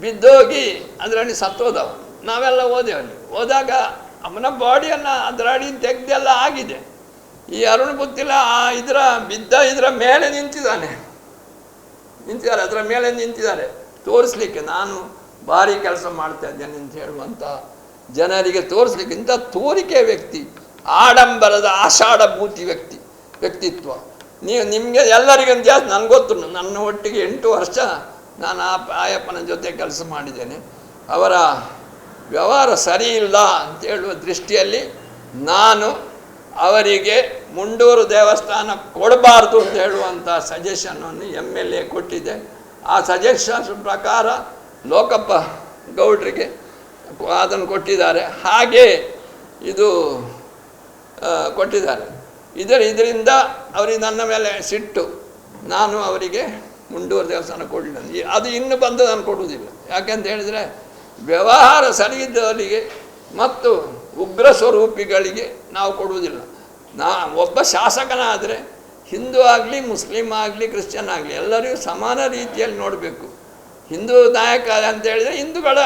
ಬಿದ್ದೋಗಿ ಅದರಲ್ಲಿ ಸತ್ತೋದವ. ನಾವೆಲ್ಲ ಹೋದೆವಲ್ಲಿ. ಹೋದಾಗ ಅವನ ಬಾಡಿಯನ್ನು ಅದರ ಅಡಿಯಿಂದ ತೆಗೆದೆಲ್ಲ ಆಗಿದೆ. ಈ ಅರುಣ್ ಗೊತ್ತಿಲ್ಲ ಇದರ ಮೇಲೆ ನಿಂತಿದ್ದಾರೆ, ಅದರ ಮೇಲೆ ನಿಂತಿದ್ದಾರೆ ತೋರಿಸ್ಲಿಕ್ಕೆ ನಾನು ಭಾರಿ ಕೆಲಸ ಮಾಡ್ತಾ ಇದ್ದೇನೆ ಅಂತ ಹೇಳುವಂಥ ಜನರಿಗೆ ತೋರಿಸ್ಲಿಕ್ಕೆ. ಇಂಥ ತೋರಿಕೆ ವ್ಯಕ್ತಿ, ಆಡಂಬರದ ಆಷಾಢಭೂತಿ ವ್ಯಕ್ತಿತ್ವ. ನಿಮಗೆ ಎಲ್ಲರಿಗೂ ಜಾಸ್ತಿ ನನಗೆ ಗೊತ್ತು. ನನ್ನ ಒಟ್ಟಿಗೆ 8 ವರ್ಷ ನಾನು ಆಯಪ್ಪನ ಜೊತೆ ಕೆಲಸ ಮಾಡಿದ್ದೇನೆ. ಅವರ ವ್ಯವಹಾರ ಸರಿ ಇಲ್ಲ ಅಂತ ಹೇಳುವ ದೃಷ್ಟಿಯಲ್ಲಿ ನಾನು ಅವರಿಗೆ ಮುಂಡೂರು ದೇವಸ್ಥಾನ ಕೊಡಬಾರ್ದು ಅಂತ ಹೇಳುವಂಥ ಸಜೆಷನನ್ನು MLA ಕೊಟ್ಟಿದ್ದೆ. ಆ ಸಜೆಷನ್ ಪ್ರಕಾರ ಲೋಕಪ್ಪ ಗೌಡ್ರಿಗೆ ಅದನ್ನು ಕೊಟ್ಟಿದ್ದಾರೆ. ಹಾಗೆ ಇದು ಕೊಟ್ಟಿದ್ದಾರೆ. ಇದರಿಂದ ಅವರಿಗೆ ನನ್ನ ಮೇಲೆ ಸಿಟ್ಟು. ನಾನು ಅವರಿಗೆ ಮುಂಡೂರು ದೇವಸ್ಥಾನ ಕೊಡಲಿಲ್ಲ. ಅದು ಇನ್ನು ಬಂದು ನಾನು ಕೊಡುವುದಿಲ್ಲ. ಯಾಕೆಂತ ಹೇಳಿದರೆ ವ್ಯವಹಾರ ಸರಿಯಿದ್ದವರಿಗೆ ಮತ್ತು ಉಗ್ರ ಸ್ವರೂಪಿಗಳಿಗೆ ನಾವು ಕೊಡುವುದಿಲ್ಲ. ಒಬ್ಬ ಶಾಸಕನಾದರೆ ಹಿಂದೂ ಆಗಲಿ, ಮುಸ್ಲಿಮ್ ಆಗಲಿ, ಕ್ರಿಶ್ಚಿಯನ್ ಆಗಲಿ ಎಲ್ಲರಿಗೂ ಸಮಾನ ರೀತಿಯಲ್ಲಿ ನೋಡಬೇಕು. ಹಿಂದೂ ನಾಯಕ ಅಂತ ಹೇಳಿದರೆ ಹಿಂದೂಗಳ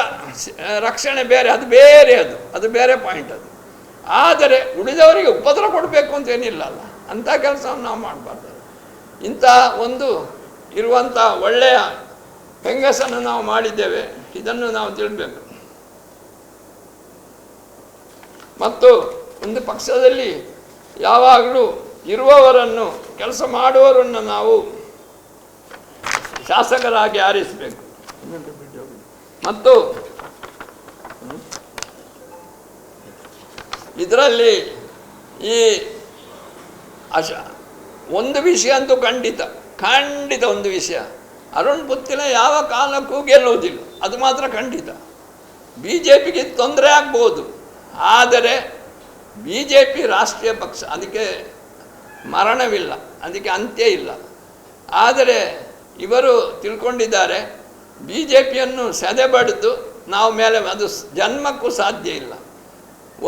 ರಕ್ಷಣೆ ಬೇರೆ, ಅದು ಬೇರೆ ಪಾಯಿಂಟ್ ಅದು. ಆದರೆ ಉಳಿದವರಿಗೆ ಉಪದ್ರ ಕೊಡಬೇಕು ಅಂತೇನಿಲ್ಲ ಅಲ್ಲ, ಅಂಥ ಕೆಲಸವನ್ನು ನಾವು ಮಾಡಬಾರ್ದು. ಇಂಥ ಒಂದು ಇರುವಂಥ ಒಳ್ಳೆಯ ಹೆಂಗಸನ್ನು ನಾವು ಮಾಡಿದ್ದೇವೆ, ಇದನ್ನು ನಾವು ತಿಳಿಬೇಕು. ಮತ್ತು ಒಂದು ಪಕ್ಷದಲ್ಲಿ ಯಾವಾಗಲೂ ಇರುವವರನ್ನು, ಕೆಲಸ ಮಾಡುವವರನ್ನು ನಾವು ಶಾಸಕರಾಗಿ ಆರಿಸಬೇಕು. ಮತ್ತು ಇದರಲ್ಲಿ ಈ ಒಂದು ವಿಷಯ ಅಂತೂ ಖಂಡಿತ ಒಂದು ವಿಷಯ, ಅರುಣ್ ಪುತ್ತಿಲ ಯಾವ ಕಾಲಕ್ಕೂ ಗೆಲ್ಲುವುದಿಲ್ಲ, ಅದು ಮಾತ್ರ ಖಂಡಿತ. BJPಗೆ ತೊಂದರೆ ಆಗ್ಬೋದು, ಆದರೆ BJP ರಾಷ್ಟ್ರೀಯ ಪಕ್ಷ, ಅದಕ್ಕೆ ಮರಣವಿಲ್ಲ, ಅದಕ್ಕೆ ಅಂತ್ಯ ಇಲ್ಲ. ಆದರೆ ಇವರು ತಿಳ್ಕೊಂಡಿದ್ದಾರೆ BJPಯನ್ನು ಸೆದೆಬಡಿದು ನಾವು ಮೇಲೆ ಅದು ಜನ್ಮಕ್ಕೂ ಸಾಧ್ಯ ಇಲ್ಲ.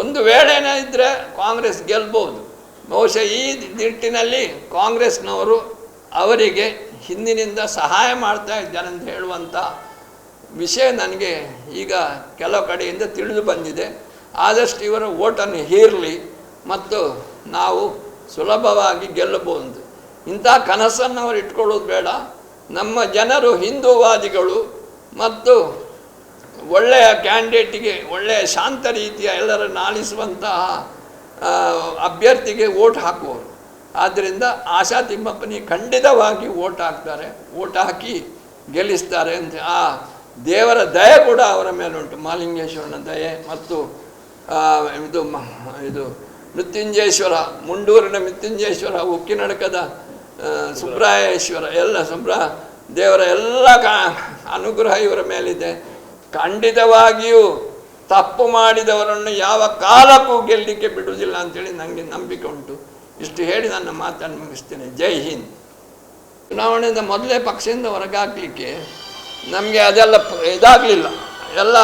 ಒಂದು ವೇಳೆನೇ ಇದ್ದರೆ ಕಾಂಗ್ರೆಸ್ ಗೆಲ್ಬೋದು. ಬಹುಶಃ ಈ ನಿಟ್ಟಿನಲ್ಲಿ ಕಾಂಗ್ರೆಸ್ನವರು ಅವರಿಗೆ ಹಿಂದಿನಿಂದ ಸಹಾಯ ಮಾಡ್ತಾ ಇದ್ದಾರೆ ಅಂತ ಹೇಳುವಂಥ ವಿಷಯ ನನಗೆ ಈಗ ಕೆಲವು ಕಡೆಯಿಂದ ತಿಳಿದು ಬಂದಿದೆ. ಆದಷ್ಟು ಇವರ ಓಟನ್ನು ಹೀರಲಿ ಮತ್ತು ನಾವು ಸುಲಭವಾಗಿ ಗೆಲ್ಲಬಹುದು. ಇಂಥ ಕನಸನ್ನು ಅವರು ಇಟ್ಕೊಳ್ಳೋದು ಬೇಡ. ನಮ್ಮ ಜನರು ಹಿಂದೂವಾದಿಗಳು ಮತ್ತು ಒಳ್ಳೆಯ ಕ್ಯಾಂಡಿಡೇಟಿಗೆ, ಒಳ್ಳೆಯ ಶಾಂತ ರೀತಿಯ ಎಲ್ಲರನ್ನು ಆಲಿಸುವಂತಹ ಅಭ್ಯರ್ಥಿಗೆ ಓಟ್ ಹಾಕುವವರು. ಆದ್ದರಿಂದ ಆಶಾ ತಿಮ್ಮಪ್ಪನಿಗೆ ಖಂಡಿತವಾಗಿ ಓಟ್ ಹಾಕ್ತಾರೆ, ಓಟ್ ಹಾಕಿ ಗೆಲ್ಲಿಸ್ತಾರೆ ಅಂತ ಆ ದೇವರ ದಯೆ ಕೂಡ ಅವರ ಮೇಲುಂಟು. ಮಹಾಲಿಂಗೇಶ್ವರನ ದಯೆ ಮತ್ತು ಇದು ಮೃತ್ಯುಂಜಯೇಶ್ವರ, ಮುಂಡೂರಿನ ಮೃತ್ಯುಂಜಯೇಶ್ವರ, ಉಕ್ಕಿನಡಕದ ಸುಬ್ರಾಯೇಶ್ವರ, ದೇವರ ಎಲ್ಲ ಅನುಗ್ರಹ ಇವರ ಮೇಲಿದೆ. ಖಂಡಿತವಾಗಿಯೂ ತಪ್ಪು ಮಾಡಿದವರನ್ನು ಯಾವ ಕಾಲಕ್ಕೂ ಗೆಲ್ಲಲಿಕ್ಕೆ ಬಿಡುವುದಿಲ್ಲ ಅಂತೇಳಿ ನನಗೆ ನಂಬಿಕೆ ಉಂಟು. ಇಷ್ಟು ಹೇಳಿ ನನ್ನ ಮಾತನ್ನು ಮುಗಿಸ್ತೇನೆ. ಜೈ ಹಿಂದ್. ಚುನಾವಣೆಯಿಂದ ಮೊದಲೇ ಪಕ್ಷದಿಂದ ಹೊರಗಾಕಲಿಕ್ಕೆ ನಮಗೆ ಅದೆಲ್ಲ ಇದಾಗಲಿಲ್ಲ. ಎಲ್ಲ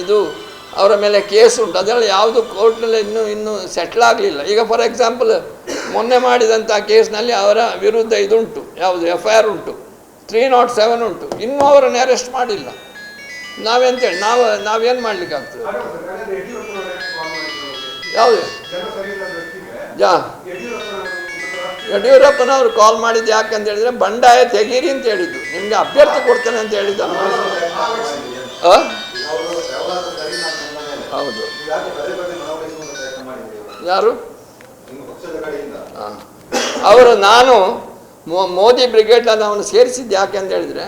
ಇದು ಅವರ ಮೇಲೆ ಕೇಸ್ ಉಂಟು, ಅದೆಲ್ಲ ಯಾವುದು ಕೋರ್ಟ್ನಲ್ಲಿ ಇನ್ನೂ ಸೆಟ್ಲ್ ಆಗಲಿಲ್ಲ. ಈಗ ಫಾರ್ ಎಕ್ಸಾಂಪಲ್ ಮೊನ್ನೆ ಮಾಡಿದಂಥ ಕೇಸ್ನಲ್ಲಿ ಅವರ ವಿರುದ್ಧ ಇದುಂಟು, ಯಾವುದು FIR ಉಂಟು, 307 ಉಂಟು. ಇನ್ನೂ ಅವರನ್ನು ಅರೆಸ್ಟ್ ಮಾಡಿಲ್ಲ. ನಾವೇಂತೇಳಿ ನಾವೇನು ಮಾಡಲಿಕ್ಕಾಗ್ತದೆ? ಯಾವುದು ಯಡಿಯೂರಪ್ಪನವರು ಕಾಲ್ ಮಾಡಿದ್ದು ಯಾಕಂತ ಹೇಳಿದರೆ ಬಂಡಾಯ ತೆಗೀರಿ ಅಂತ ಹೇಳಿದ್ದು, ನಿಮಗೆ ಅಭ್ಯರ್ಥಿ ಕೊಡ್ತೇನೆ ಅಂತ ಹೇಳಿದ್ದ. ಹೌದು, ಯಾರು ಅವರು? ನಾನು ಮೋದಿ ಬ್ರಿಗೇಡ್ನಲ್ಲಿ ಅವನು ಸೇರಿಸಿದ್ದು ಯಾಕೆ ಅಂತ ಹೇಳಿದರೆ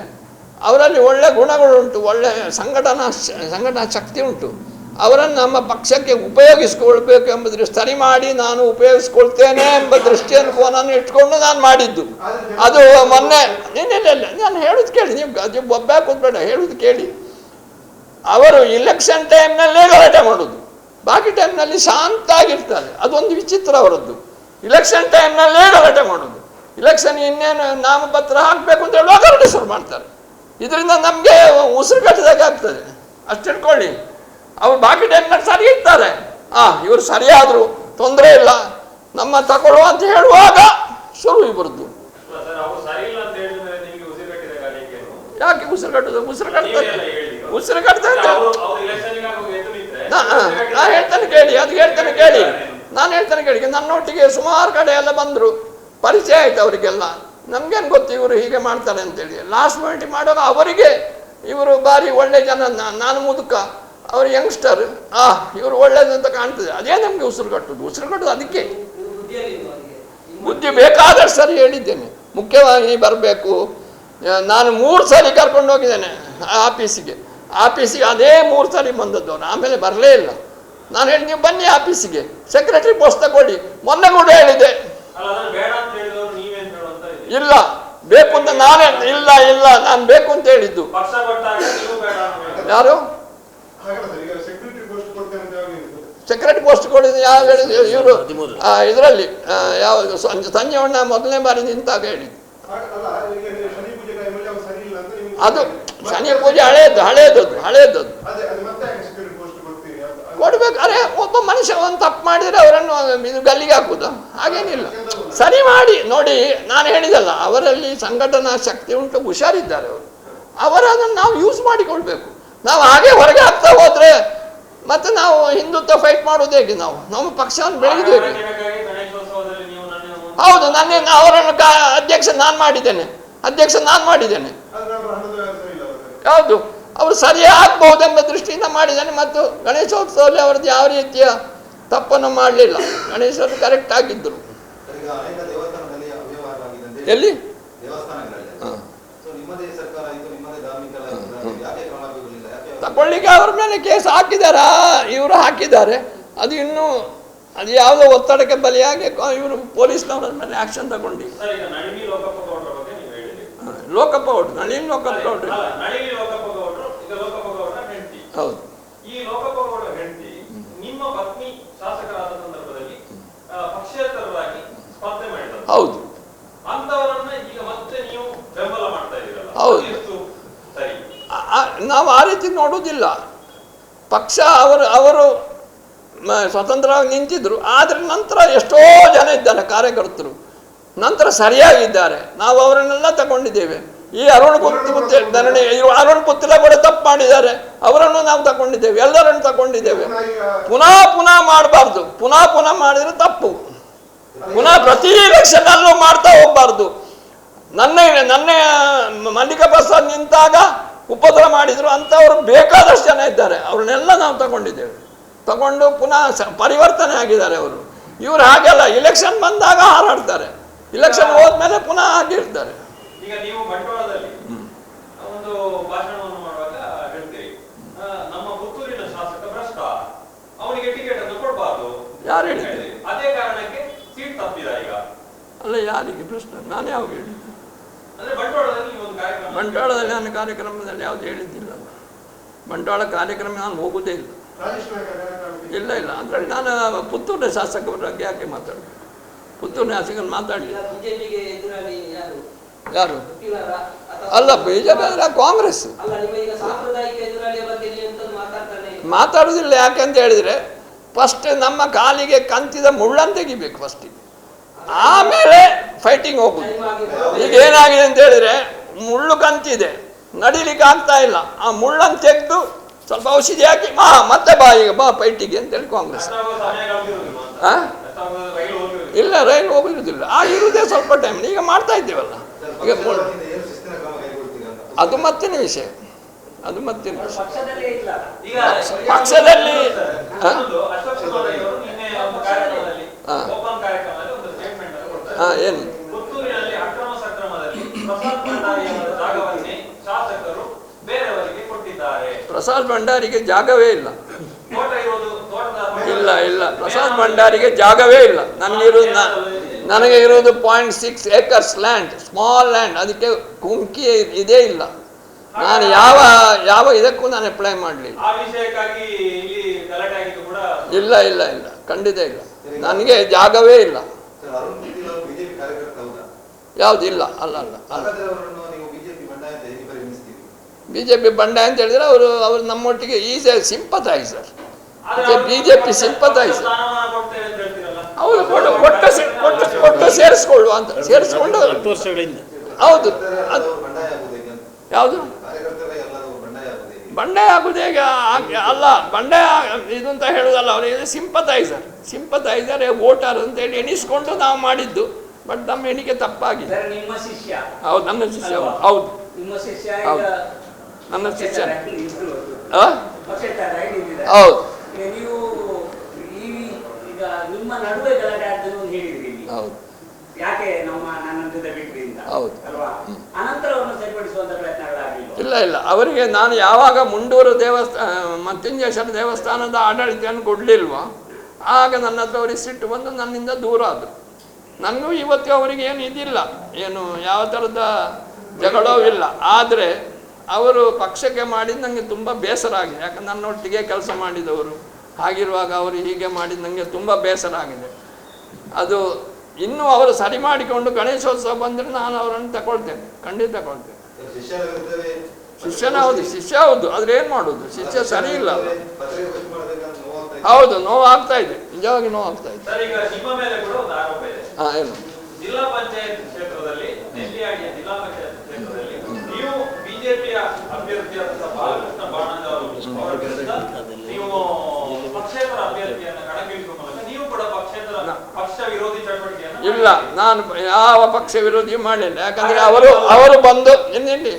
ಅವರಲ್ಲಿ ಒಳ್ಳೆ ಗುಣಗಳುಂಟು, ಒಳ್ಳೆ ಸಂಘಟನಾ ಶಕ್ತಿ ಉಂಟು. ಅವರನ್ನು ನಮ್ಮ ಪಕ್ಷಕ್ಕೆ ಉಪಯೋಗಿಸ್ಕೊಳ್ಬೇಕು ಎಂಬ ದೃಷ್ಟಿ ಸರಿ ಮಾಡಿ ನಾನು ಉಪಯೋಗಿಸ್ಕೊಳ್ತೇನೆ ಎಂಬ ದೃಷ್ಟಿಯನ್ನು ಫೋನನ್ನು ಇಟ್ಕೊಂಡು ನಾನು ಮಾಡಿದ್ದು. ಅದು ಮೊನ್ನೆ ನಾನು ಹೇಳೋದು ಕೇಳಿ, ನೀವು ಒಬ್ಬ ಕೂತ್ಬೇಡ, ಹೇಳೋದು ಕೇಳಿ. ಅವರು ಇಲೆಕ್ಷನ್ ಟೈಮ್ನಲ್ಲೇ ಗಲಾಟೆ ಮಾಡೋದು, ಬಾಕಿ ಟೈಮ್ನಲ್ಲಿ ಶಾಂತ ಆಗಿರ್ತಾರೆ. ಅದೊಂದು ವಿಚಿತ್ರ ಅವರದ್ದು. ಇಲೆಕ್ಷನ್ ಟೈಮ್ನಲ್ಲೇ ಗಲಾಟೆ ಮಾಡೋದು, ಇಲೆಕ್ಷನ್ ಇನ್ನೇನು ನಾಮಪತ್ರ ಹಾಕಬೇಕು ಅಂತ ಹೇಳುವಾಗ ಗಲಾಟೆ ಶುರು ಮಾಡ್ತಾರೆ. ಇದರಿಂದ ನಮಗೆ ಉಸಿರು ಕಟ್ಟಿದಾಗ ಆಗ್ತದೆ, ಅಷ್ಟು ಇಟ್ಕೊಳ್ಳಿ. ಅವ್ರು ಬಾಕಿ ಟೈಮ್ನಲ್ಲಿ ಸರಿ ಇರ್ತಾರೆ, ಇವರು ಸರಿಯಾದರು ತೊಂದರೆ ಇಲ್ಲ ನಮ್ಮ ತಗೊಳ್ಳುವ ಅಂತ ಹೇಳುವಾಗ ಶುರು ಇಬ್ಬರದ್ದು. ಯಾಕೆ ಉಸಿರು ಕಟ್ಟುದು? ಉಸಿರು ಕಟ್ತಾ ನಾನು ಹೇಳ್ತಾನೆ ಕೇಳಿ, ಅದು ಹೇಳ್ತಾನೆ ಕೇಳಿ, ನಾನು ಹೇಳ್ತಾನೆ ಕೇಳಿ. ನನ್ನೊಟ್ಟಿಗೆ ಸುಮಾರು ಕಡೆ ಎಲ್ಲ ಬಂದರು, ಪರಿಚಯ ಆಯ್ತು ಅವರಿಗೆಲ್ಲ. ನಮಗೇನು ಗೊತ್ತು ಇವರು ಹೀಗೆ ಮಾಡ್ತಾರೆ ಅಂತೇಳಿ. ಲಾಸ್ಟ್ ಮಿನಿಟ್ ಮಾಡುವಾಗ ಅವರಿಗೆ ಇವರು ಭಾರಿ ಒಳ್ಳೆ ಜನ, ನಾನು ಮುದುಕ, ಅವರು ಯಂಗ್ಸ್ಟರ್, ಇವರು ಒಳ್ಳೇದಂತ ಕಾಣ್ತದೆ. ಅದೇ ನಮಗೆ ಉಸಿರು ಕಟ್ಟುದು. ಅದಕ್ಕೆ ಬುದ್ಧಿ ಬೇಕಾದಷ್ಟು ಸರಿ ಹೇಳಿದ್ದೇನೆ. ಮುಖ್ಯವಾಗಿ ಬರಬೇಕು, ನಾನು 3 ಸಲ ಕರ್ಕೊಂಡು ಹೋಗಿದ್ದೇನೆ ಆಫೀಸಿಗೆ ಅದೇ 3 ಸಲ ಬಂದದ್ದು ಅವನು, ಆಮೇಲೆ ಬರಲೇ ಇಲ್ಲ. ನಾನು ಹೇಳಿ ನೀವು ಬನ್ನಿ ಆಫೀಸಿಗೆ, ಸೆಕ್ರೆಟರಿ ಪೋಸ್ಟ್ ತಗೊಳ್ಳಿ. ಮೊನ್ನೆ ಕೂಡ ಹೇಳಿದೆ, ಇಲ್ಲ ಬೇಕು ಅಂತ ನಾನೇ ಇಲ್ಲ ನಾನು ಬೇಕು ಅಂತ ಹೇಳಿದ್ದು. ಯಾರು ಸೆಕ್ರೆಟರಿ ಪೋಸ್ಟ್ ಕೊಡಿದ್ದು? ಯಾವ ಹೇಳಿದ್ದು ಇವರು? ಇದರಲ್ಲಿ ಯಾವುದು ಸಂಜೀವಣ್ಣ ಮೊದಲನೇ ಬಾರಿ ನಿಂತಾಗ ಹೇಳಿದ್ದು. ಅದು ಶನಿ ಪೂಜೆ ಹಳೇದು ಕೊಡ್ಬೇಕು. ಅರೆ ಒಬ್ಬ ಮನುಷ್ಯ ಒಂದು ತಪ್ಪು ಮಾಡಿದರೆ ಅವರನ್ನು ಇದು ಗಲ್ಲಿಗೆ ಹಾಕುದು, ಹಾಗೇನಿಲ್ಲ. ಸರಿ ಮಾಡಿ ನೋಡಿ, ನಾನು ಹೇಳಿದಲ್ಲ, ಅವರಲ್ಲಿ ಸಂಘಟನಾ ಶಕ್ತಿ ಉಂಟು, ಹುಷಾರಿದ್ದಾರೆ ಅವರು ಅದನ್ನು ನಾವು ಯೂಸ್ ಮಾಡಿಕೊಳ್ಬೇಕು. ನಾವು ಹಾಗೆ ಹೊರಗೆ ಹಾಕ್ತಾ ಹೋದ್ರೆ ಮತ್ತೆ ನಾವು ಹಿಂದುತ್ವ ಫೈಟ್ ಮಾಡೋದು ಹೇಗೆ? ನಾವು ನಮ್ಮ ಪಕ್ಷವನ್ನು ಬೆಳೆಯುವುದು ಹೇಗೆ? ಹೌದು, ಅವರನ್ನು ಅಧ್ಯಕ್ಷ ನಾನು ಮಾಡಿದ್ದೇನೆ. ಯಾವುದು ಅವರು ಸರಿಯಾಗಬಹುದೆಂಬ ದೃಷ್ಟಿಯಿಂದ ಮಾಡಿದ್ದೇನೆ. ಮತ್ತು ಗಣೇಶೋತ್ಸವದಲ್ಲಿ ಅವರದ್ದು ಯಾವ ರೀತಿಯ ತಪ್ಪನ್ನು ಮಾಡಲಿಲ್ಲ. ಗಣೇಶರು ಕರೆಕ್ಟ್ ಆಗಿದ್ದರು. ಎಲ್ಲಿ ತಗೊಳ್ಳಿಕ್ಕೆ ಅವ್ರ ಮೇಲೆ ಕೇಸ್ ಹಾಕಿದಾರಾ? ಇವರು ಹಾಕಿದ್ದಾರೆ. ಅದು ಇನ್ನೂ ಅದು ಯಾವುದೋ ಒತ್ತಡಕ್ಕೆ ಬಲಿಯಾಗಿ ಇವರು ಪೊಲೀಸ್ನವರ ಮೇಲೆ ಆಕ್ಷನ್ ತಗೊಂಡಿಲ್ಲ. ಲೋಕಪ್ಪ ಗೌಡ್ರು, ನಳಿನ್ ಲೋಕಪ್ಪ ಗೌಡ್ರು. ಹೌದು. ಈ ಲೋಕಪ್ಪ ಗೌಡ್ರ ಹೆಂಡತಿ ನಿಮ್ಮ ಪತ್ನಿ ಶಾಸಕರಾದ ಸಂದರ್ಭದಲ್ಲಿ ಪಕ್ಷೇತರರಾಗಿ ಸ್ಪರ್ಧೆ ಮಾಡಿದರು. ಹೌದು. ಅಂತವರನ್ನ ಈಗ ಮತ್ತೆ ನೀವು ಬೆಂಬಲ ಮಾಡ್ತಾ ಇದ್ದೀರಲ್ಲ, ಹೌದು. ಸರಿ? ನಾವು ಆ ರೀತಿ ನೋಡುವುದಿಲ್ಲ. ಪಕ್ಷ ಅವರು ಸ್ವತಂತ್ರವಾಗಿ ನಿಂತಿದ್ರು, ಆದರೆ ನಂತರ ಎಷ್ಟೋ ಜನ ಇದ್ದಾರೆ ಕಾರ್ಯಕರ್ತರು, ನಂತರ ಸರಿಯಾಗಿದ್ದಾರೆ. ನಾವು ಅವರನ್ನೆಲ್ಲ ತಗೊಂಡಿದ್ದೇವೆ. ಈ ಅರುಣ್ ಪುತ್ರ ಕೂಡ ತಪ್ಪು ಮಾಡಿದ್ದಾರೆ, ಅವರನ್ನು ನಾವು ತಗೊಂಡಿದ್ದೇವೆ, ಎಲ್ಲರನ್ನು ತಗೊಂಡಿದ್ದೇವೆ. ಪುನಃ ಮಾಡಬಾರ್ದು. ಪುನಃ ಮಾಡಿದ್ರೆ ತಪ್ಪು. ಪ್ರತಿ ಎಲೆಕ್ಷನ್ ಅಲ್ಲೂ ಮಾಡ್ತಾ ಹೋಗ್ಬಾರ್ದು. ನನ್ನ ಮಲ್ಲಿಕಾ ಪ್ರಸಾದ್ ನಿಂತಾಗ ಉಪದ್ರ ಮಾಡಿದ್ರು, ಅಂತವರು ಬೇಕಾದಷ್ಟು ಜನ ಇದ್ದಾರೆ, ಅವ್ರನ್ನೆಲ್ಲ ನಾವು ತಗೊಂಡು ಪುನಃ ಪರಿವರ್ತನೆ ಆಗಿದ್ದಾರೆ ಅವರು. ಇವರು ಹಾಗೆಲ್ಲ ಇಲೆಕ್ಷನ್ ಬಂದಾಗ ಹಾರಾಡ್ತಾರೆ, ಇಲೆಕ್ಷನ್ ಹೋದ್ಮೇಲೆ ಪುನಃ ಆಗಿರ್ತಾರೆ. ಈಗ ನೀವು ಬಂಟ್ವಾಳದಲ್ಲಿ ಒಂದು ಭಾಷಣವನ್ನು ಮಾಡುವಾಗ ಹೇಳ್ತೀರಿ, ನಮ್ಮ ಪುತ್ತೂರಿನ ಶಾಸಕ ಭ್ರಷ್ಟ, ಅವನಿಗೆ ಟಿಕೆಟ್ ಅನ್ನು ಕೊಡಬಾರ್ದು. ಯಾರು ಹೇಳಿದ್ದಾರೆ? ಅದೇ ಕಾರಣಕ್ಕೆ ಸೀಟ್ ತಪ್ಪಿದ ಈಗ. ಅಲ್ಲ, ಯಾರಿಗೆ ಭ್ರಷ್ಟ? ನಾನು ಯಾವಾಗ ಹೇಳಿದ್ದು? ಅಂದ್ರೆ ಬಂಟ್ವಾಳದಲ್ಲಿ ಒಂದು ಕಾರ್ಯಕ್ರಮ, ಬಂಟ್ವಾಳದಲ್ಲಿ ನಾನು ಕಾರ್ಯಕ್ರಮದಲ್ಲಿ ಯಾವುದು ಹೇಳಿದ್ದಿಲ್ಲ. ಬಂಟ್ವಾಳ ಕಾರ್ಯಕ್ರಮ ನಾನು ಹೋಗುವುದೇ ಇಲ್ಲ. ಅದರಲ್ಲಿ ನಾನು ಪುತ್ತೂರಿನ ಶಾಸಕರ ಬಗ್ಗೆ ಯಾಕೆ ಮಾತಾಡೋದು? ಪುತ್ತೂರಿನ ಶಾಸಕರು ಮಾತಾಡಲಿ. ಯಾರು? ಅಲ್ಲ, ಬಿಜೆಪಿ ಅಂದ್ರೆ ಕಾಂಗ್ರೆಸ್ ಮಾತಾಡುವುದಿಲ್ಲ. ಯಾಕೆಂತ ಹೇಳಿದ್ರೆ ಫಸ್ಟ್ ನಮ್ಮ ಕಾಲಿಗೆ ಕಂತಿದ ಮುಳ್ಳನ್ನು ತೆಗಿಬೇಕು ಫಸ್ಟಿಗೆ, ಆಮೇಲೆ ಫೈಟಿಂಗ್ ಹೋಗುದು. ಈಗ ಏನಾಗಿದೆ ಅಂತ ಹೇಳಿದ್ರೆ, ಮುಳ್ಳು ಕಂತಿದೆ, ನಡಿಲಿಕ್ಕೆ ಆಗ್ತಾ ಇಲ್ಲ, ಆ ಮುಳ್ಳನ್ನು ತೆಗೆದು ಸ್ವಲ್ಪ ಔಷಧಿ ಹಾಕಿ ಮತ್ತೆ ಈಗ ಫೈಟಿಗೆ ಅಂತೇಳಿ ಕಾಂಗ್ರೆಸ್. ಇಲ್ಲ, ರೈಲು ಹೋಗಿರುವುದಿಲ್ಲ. ಇರುವುದೇ ಸ್ವಲ್ಪ ಟೈಮ್. ಈಗ ಮಾಡ್ತಾ ಇದ್ದೇವಲ್ಲ. ಈಗ ಅದು ಮತ್ತಿನ ವಿಷಯ. ಪಕ್ಷದಲ್ಲಿ ಏನು ಪ್ರಸಾದ್ ಭಂಡಾರಿಗೆ ಜಾಗವೇ ಇಲ್ಲ. ಪ್ರಸಾದ್ ಭಂಡಾರಿಗೆ ಜಾಗವೇ ಇಲ್ಲ. ನನಗೆ ಇರೋದು 0.6 acres ಲ್ಯಾಂಡ್, ಸ್ಮಾಲ್ ಲ್ಯಾಂಡ್. ಅದಕ್ಕೆ ಕುಂಕಿ ಇದೇ ಇಲ್ಲ. ನಾನು ಯಾವ ಇದಕ್ಕೂ ನಾನು ಅಪ್ಲೈ ಮಾಡಲಿಲ್ಲ. ಇಲ್ಲ, ಖಂಡಿತ ಇಲ್ಲ. ನನಗೆ ಜಾಗವೇ ಇಲ್ಲ. ಯಾವುದಿಲ್ಲ. ಅಲ್ಲ ಬಿಜೆಪಿ ಬಂಡಾಯ ಅಂತ ಹೇಳಿದ್ರೆ ಅವರು ನಮ್ಮೊಟ್ಟಿಗೆ ಈಸ್ ಎ ಸಿಂಪಥೈಸರ್. ಬಿಜೆಪಿ ಸಿಂಪಥೈಸರ್. ಹೌದು, ಕೊಟ್ಟು ಸೇರಿಸ್ಕೊಳ್ಳುವ ಅಂತ ಸೇರಿಸ್ಕೊಂಡು. ಹೌದು, ಯಾವುದು ಬಂಡಾಯ ಆಗುದು ಹೇಗೆ? ಅಲ್ಲ, ಬಂಡಾಯ ಇದು ಅಂತ ಹೇಳುದಲ್ಲ. ಅವರಿಗೆ ಸಿಂಪಥೈಸರ್ ವೋಟರ್ ಅಂತೇಳಿ ಎಣಿಸ್ಕೊಂಡು ನಾವು ಮಾಡಿದ್ದು. ಬಟ್ ನಮ್ಮ ಎಣಿಕೆ ತಪ್ಪಾಗಿದೆ. ಹೌದು, ನನ್ನ ಶಿಷ್ಯ. ಹೌದು, ನನ್ನ ಶಿಷ್ಯ. ಹೌದು, ನಿಮ್ಮ ನಡುವೆ ಗಲಾಟೆ ಆಗ್ತದೆ ಅಂತ ಹೇಳಿದ್ರಿ. ಹೌದು, ಯಾಕೆ ನಮ್ಮ ನನ್ನ ಜೊತೆ ಬಿಟ್ರಿ ಅಂತ ಹೌದು ಅಲ್ವಾ? ಅನಂತರ ಇಲ್ಲ ಅವರಿಗೆ ನಾನು ಯಾವಾಗ ಮುಂಡೂರು ಮೃತ್ಯುಂಜಯೇಶ್ವರ ದೇವಸ್ಥಾನದ ಆಡಳಿತವನ್ನು ಕೊಡಲಿಲ್ವೋ ಆಗ ನನ್ನ ಹತ್ರ ಅವರಿಗೆ ಸಿಟ್ಟು ಬಂದು ನನ್ನಿಂದ ದೂರ ಆದರು. ನನಗೂ ಇವತ್ತು ಅವರಿಗೆ ಏನು ಇದಿಲ್ಲ, ಏನು ಯಾವ ಥರದ ಜಗಳವೂ ಇಲ್ಲ. ಆದರೆ ಅವರು ಪಕ್ಷಕ್ಕೆ ಮಾಡಿದ್ದು ನನಗೆ ತುಂಬ ಬೇಸರ ಆಗಿದೆ. ಯಾಕಂದ್ರೆ ನನ್ನೊಟ್ಟಿಗೆ ಕೆಲಸ ಮಾಡಿದವರು, ಹಾಗಿರುವಾಗ ಅವರು ಹೀಗೆ ಮಾಡಿದ್ದು ನನಗೆ ತುಂಬ ಬೇಸರ ಆಗಿದೆ. ಅದು ಇನ್ನೂ ಅವರು ಸರಿ ಮಾಡಿಕೊಂಡು ಗಣೇಶೋತ್ಸವ ಬಂದರೆ ನಾನು ಅವರನ್ನು ತಗೊಳ್ತೇನೆ, ಖಂಡಿತ ತಗೊಳ್ತೇನೆ. ಶಿಷ್ಯ ಹೌದು, ಆದ್ರೆ ಏನು ಮಾಡೋದು, ಶಿಷ್ಯ ಸರಿ ಇಲ್ಲ. ಹೌದು, ನೋವಾಗ್ತಾ ಇದೆ, ನಿಜವಾಗಿ ನೋವಾಗ್ತಾ ಇದೆ. ಏನು ಜಿಲ್ಲಾ ಪಂಚಾಯತ್ ಕ್ಷೇತ್ರದಲ್ಲಿ ನೆಲ್ಲಿಯಾಡಿಯ ಜಿಲ್ಲಾ ಪಂಚಾಯತ್ ಕ್ಷೇತ್ರದಲ್ಲಿ ನೀವು ಬಿಜೆಪಿಯ ಅಭ್ಯರ್ಥಿಯಾದ ಬಾಲಕೃಷ್ಣ ಬಾಣಂದ ಅವರ ವಿರುದ್ಧ ನೀವು ಪಕ್ಷೇತರ ಅಭ್ಯರ್ಥಿಯನ್ನು ಕಣಕ್ಕಿಳಿಸುವ ಮೂಲಕ ನೀವು ಕೂಡ ಪಕ್ಷ ವಿರೋಧಿ ಚಟುವಟಿಕೆಯನ್ನು ಇಲ್ಲ, ನಾನು ಯಾವ ಪಕ್ಷ ವಿರೋಧಿ ಮಾಡಿಲ್ಲ. ಯಾಕಂದ್ರೆ ಅವರು ಬಂದು ಎಲ್ಲಿ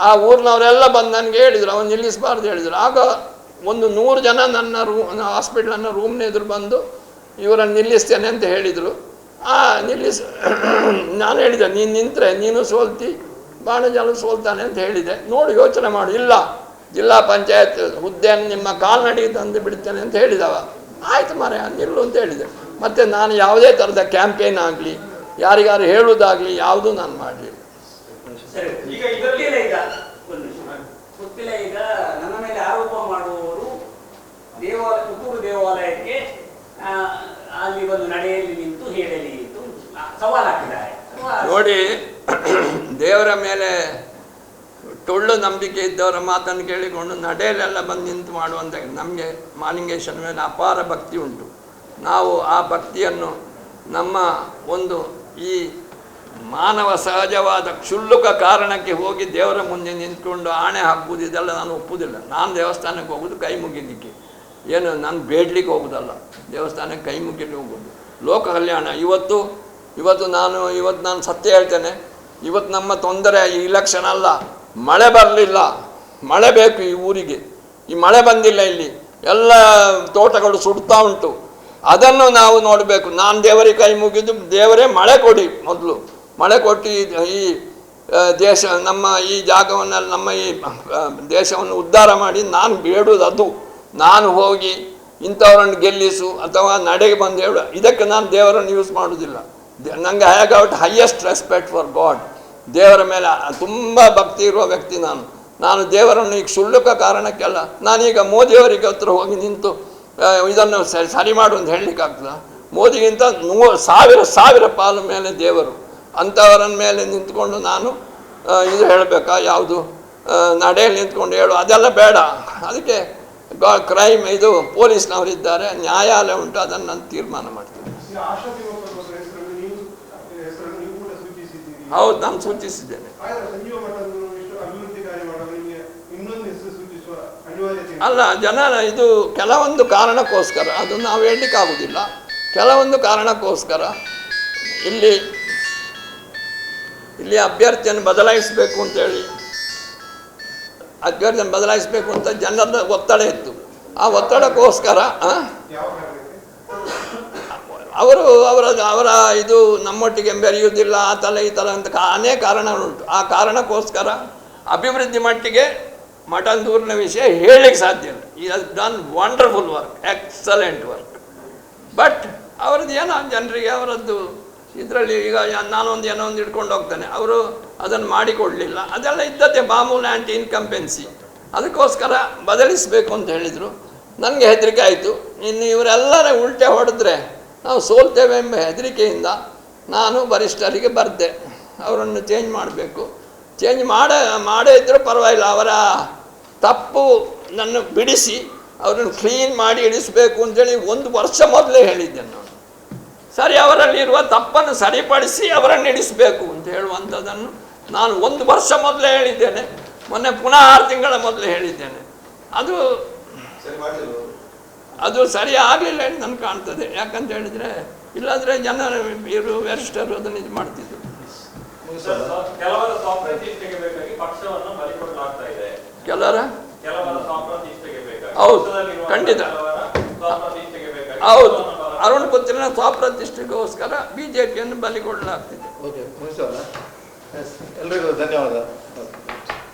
ಆ ಊರಿನವರೆಲ್ಲ ಬಂದು ನನಗೆ ಹೇಳಿದ್ರು, ಅವನು ನಿಲ್ಲಿಸಬಾರ್ದು ಹೇಳಿದ್ರು. ಆಗ ಒಂದು 100 ಜನ ನನ್ನ ಹಾಸ್ಪಿಟ್ಲನ್ನ ರೂಮ್ನ ಎದುರು ಬಂದು ಇವರನ್ನು ನಿಲ್ಲಿಸ್ತೇನೆ ಅಂತ ಹೇಳಿದರು. ನಾನು ಹೇಳಿದೆ, ನೀನು ನಿಂತರೆ ನೀನು ಸೋಲ್ತಿ, ಬಾಣಜಾಲು ಸೋಲ್ತಾನೆ ಅಂತ ಹೇಳಿದೆ. ನೋಡಿ ಯೋಚನೆ ಮಾಡು, ಇಲ್ಲ ಜಿಲ್ಲಾ ಪಂಚಾಯತ್ ಹುದ್ದೆಯನ್ನು ನಿಮ್ಮ ಕಾಲ್ನಡಿಗೆ ತಂದು ಬಿಡ್ತೇನೆ ಅಂತ ಹೇಳಿದವ. ಆಯ್ತು ಮಾರೆ, ನಿಲ್ಲು ಅಂತ ಹೇಳಿದೆ. ಮತ್ತು ನಾನು ಯಾವುದೇ ಥರದ ಕ್ಯಾಂಪೇನ್ ಆಗಲಿ ಯಾರಿಗಾರು ಹೇಳುವುದಾಗಲಿ ಯಾವುದೂ ನಾನು ಮಾಡಲಿಲ್ಲ. ಗೊತ್ತಿಲ್ಲ, ಈಗ ನನ್ನ ಮೇಲೆ ಆರೋಪ ಮಾಡುವವರು ಪುತ್ತೂರು ದೇವಾಲಯಕ್ಕೆ ಅಲ್ಲಿ ಒಂದು ನಡೆಯಲ್ಲಿ ನಿಂತು ಹೇಳಲಿ ಎಂದು ಸವಾಲು ಹಾಕಿದ್ದಾರೆ. ನೋಡಿ, ದೇವರ ಮೇಲೆ ಟೊಳ್ಳು ನಂಬಿಕೆ ಇದ್ದವರ ಮಾತನ್ನು ಕೇಳಿಕೊಂಡು ನಡೆಯಲೆಲ್ಲ ಬಂದು ನಿಂತು ಮಾಡುವಂಥ ನಮಗೆ ಮಹಾಲಿಂಗೇಶ್ವರನ ಮೇಲೆ ಅಪಾರ ಭಕ್ತಿ ಉಂಟು. ನಾವು ಆ ಭಕ್ತಿಯನ್ನು ನಮ್ಮ ಒಂದು ಈ ಮಾನವ ಸಹಜವಾದ ಕ್ಷುಲ್ಲಕ ಕಾರಣಕ್ಕೆ ಹೋಗಿ ದೇವರ ಮುಂದೆ ನಿಂತ್ಕೊಂಡು ಆಣೆ ಹಾಕುವುದು ಇದೆಲ್ಲ ನಾನು ಒಪ್ಪುವುದಿಲ್ಲ. ನಾನು ದೇವಸ್ಥಾನಕ್ಕೆ ಹೋಗೋದು ಕೈ ಮುಗಿಲಿಕ್ಕೆ, ಏನು ನಾನು ಬೇಡಲಿಕ್ಕೆ ಹೋಗೋದಲ್ಲ, ದೇವಸ್ಥಾನಕ್ಕೆ ಕೈ ಮುಗಿಲಿಕ್ಕೆ ಹೋಗೋದು. ಲೋಕ ಕಲ್ಯಾಣ. ಇವತ್ತು ನಾನು ಸತ್ಯ ಹೇಳ್ತೇನೆ, ಇವತ್ತು ನಮ್ಮ ತೊಂದರೆ ಈ ಇಲೆಕ್ಷನ್ ಅಲ್ಲ, ಮಳೆ ಬರಲಿಲ್ಲ, ಮಳೆ ಬೇಕು ಈ ಊರಿಗೆ. ಈ ಮಳೆ ಬಂದಿಲ್ಲ, ಇಲ್ಲಿ ಎಲ್ಲ ತೋಟಗಳು ಸುಡ್ತಾ ಉಂಟು. ಅದನ್ನು ನಾವು ನೋಡಬೇಕು. ನಾನು ದೇವರಿಗೆ ಕೈ ಮುಗಿದು, ದೇವರೇ ಮಳೆ ಕೊಡಿ, ಮೊದಲು ಮಳೆ ಕೊಟ್ಟು ಈ ದೇಶ, ನಮ್ಮ ಈ ಜಾಗವನ್ನೆಲ್ಲ, ನಮ್ಮ ಈ ದೇಶವನ್ನು ಉದ್ಧಾರ ಮಾಡಿ ನಾನು ಬೇಡುವುದು ಅದು. ನಾನು ಹೋಗಿ ಇಂಥವರನ್ನು ಗೆಲ್ಲಿಸು ಅಥವಾ ನಡೆಗೆ ಬಂದು ಹೇಳು, ಇದಕ್ಕೆ ನಾನು ದೇವರನ್ನು ಯೂಸ್ ಮಾಡೋದಿಲ್ಲ. ನನಗೆ I got highest respect for god. ದೇವರ ಮೇಲೆ ತುಂಬ ಭಕ್ತಿ ಇರುವ ವ್ಯಕ್ತಿ ನಾನು ದೇವರನ್ನು ಈಗ ಕ್ಷುಲ್ಲಕ ಕಾರಣಕ್ಕೆಲ್ಲ ನಾನೀಗ ಮೋದಿಯವರಿಗೆ ಹತ್ರ ಹೋಗಿ ನಿಂತು ಇದನ್ನು ಸರಿ ಮಾಡು ಅಂತ ಹೇಳಲಿಕ್ಕಾಗ್ತದ? ಮೋದಿಗಿಂತ 1,000 ಪಾಲು ಮೇಲೆ ದೇವರು. ಅಂಥವರ ಮೇಲೆ ನಿಂತ್ಕೊಂಡು ನಾನು ಇದು ಹೇಳಬೇಕಾ? ಯಾವುದು ನಡೆಯಲ್ಲಿ ನಿಂತ್ಕೊಂಡು ಹೇಳು, ಅದೆಲ್ಲ ಬೇಡ. ಅದಕ್ಕೆ ಕ್ರೈಮ್ ಇದು ಪೊಲೀಸ್ನವರಿದ್ದಾರೆ, ನ್ಯಾಯಾಲಯ ಉಂಟು, ಅದನ್ನು ನಾನು ತೀರ್ಮಾನ ಮಾಡ್ತೀನಿ. ಹೌದು, ನಾನು ಸೂಚಿಸಿದ್ದೇನೆ. ಅಲ್ಲ, ಜನರ ಇದು ಕೆಲವೊಂದು ಕಾರಣಕ್ಕೋಸ್ಕರ, ಅದು ನಾವು ಹೇಳಲಿಕ್ಕಾಗೋದಿಲ್ಲ. ಕೆಲವೊಂದು ಕಾರಣಕ್ಕೋಸ್ಕರ ಇಲ್ಲಿ ಅಭ್ಯರ್ಥಿಯನ್ನು ಬದಲಾಯಿಸಬೇಕು ಅಂತೇಳಿ, ಅಭ್ಯರ್ಥಿಯನ್ನು ಬದಲಾಯಿಸಬೇಕು ಅಂತ ಜನರ ಒತ್ತಡ ಇತ್ತು. ಆ ಒತ್ತಡಕ್ಕೋಸ್ಕರ ಅವರ ಇದು ನಮ್ಮೊಟ್ಟಿಗೆ ಬೆರೆಯುವುದಿಲ್ಲ, ಆ ಥರ ಈ ಥರ ಅಂತ ಅನೇಕ ಕಾರಣಗಳುಂಟು. ಆ ಕಾರಣಕ್ಕೋಸ್ಕರ ಅಭಿವೃದ್ಧಿ ಮಟ್ಟಿಗೆ ಮಠಂದೂರಿನ ವಿಷಯ ಹೇಳಲಿಕ್ಕೆ ಸಾಧ್ಯ ಇಲ್ಲ. ಈ has done wonderful work, excellent work. But ಅವರದ್ದು ಏನೋ ಜನರಿಗೆ ಅವರದ್ದು ಇದರಲ್ಲಿ ಈಗ ನಾನೊಂದು ಏನೋ ಒಂದು ಇಟ್ಕೊಂಡು ಹೋಗ್ತಾನೆ, ಅವರು ಅದನ್ನು ಮಾಡಿಕೊಡಲಿಲ್ಲ. ಅದೆಲ್ಲ ಇದ್ದದ್ದೇ ಮಾಮೂಲು ಆ್ಯಂಟಿ ಇನ್ಕಂಪೆನ್ಸಿ. ಅದಕ್ಕೋಸ್ಕರ ಬದಲಿಸಬೇಕು ಅಂತ ಹೇಳಿದರು. ನನಗೆ ಹೆದರಿಕೆ ಆಯಿತು, ಇನ್ನು ಇವರೆಲ್ಲರ ಉಲ್ಟೆ ಹೊಡೆದ್ರೆ ನಾವು ಸೋಲ್ತೇವೆ ಎಂಬ ಹೆದರಿಕೆಯಿಂದ ನಾನು ವರಿಷ್ಠರಿಗೆ ಬರೆದೆ, ಅವರನ್ನು ಚೇಂಜ್ ಮಾಡಬೇಕು. ಚೇಂಜ್ ಮಾಡೇ ಇದ್ದರೂ ಪರವಾಗಿಲ್ಲ, ಅವರ ತಪ್ಪು ನನ್ನ ಬಿಡಿಸಿ ಅವರನ್ನು ಕ್ಲೀನ್ ಮಾಡಿ ಇಳಿಸಬೇಕು ಅಂತೇಳಿ 1 ವರ್ಷ ಮೊದಲೇ ಹೇಳಿದ್ದೇನೆ ನಾನು. ಸರಿ, ಅವರಲ್ಲಿರುವ ತಪ್ಪನ್ನು ಸರಿಪಡಿಸಿ ಅವರನ್ನು ಇಳಿಸಬೇಕು ಅಂತ ಹೇಳುವಂಥದ್ದನ್ನು ನಾನು 1 ವರ್ಷ ಮೊದಲೇ ಹೇಳಿದ್ದೇನೆ. ಮೊನ್ನೆ ಪುನಃ 6 ತಿಂಗಳ ಮೊದಲೇ ಹೇಳಿದ್ದೇನೆ. ಅದು ಸರಿ ಆಗಲಿಲ್ಲ ಅಂತ ನನಗೆ ಕಾಣ್ತದೆ. ಯಾಕಂತ ಹೇಳಿದರೆ, ಇಲ್ಲಾಂದರೆ ಜನರು ಇವರು ವರಿಷ್ಠರು ಅದನ್ನು ಇದು ಮಾಡ್ತಿದ್ರು. ಕೆಲವರ ಸ್ವಪ್ರತಿಷ್ಠೆಗೆ ಬೇಕಾಗಿ ಪಕ್ಷವನ್ನು ಬಲಿಕೊಡಲಾಗ್ತಾ ಇದೆ. ಕೆಲವರ ಸ್ವಪ್ರತಿಷ್ಠೆಗೆ ಬೇಕಾಗಿ, ಹೌದು, ಖಂಡಿತ ಹೌದು. ಅರುಣ್ ಪುತ್ರನ ಸ್ವಪ್ರತಿಷ್ಠೆಗೋಸ್ಕರ ಬಿಜೆಪಿಯನ್ನು ಬಲಿಕೊಡಲಾಗ್ತಿದೆ. ಎಲ್ರಿಗೂ ಧನ್ಯವಾದ.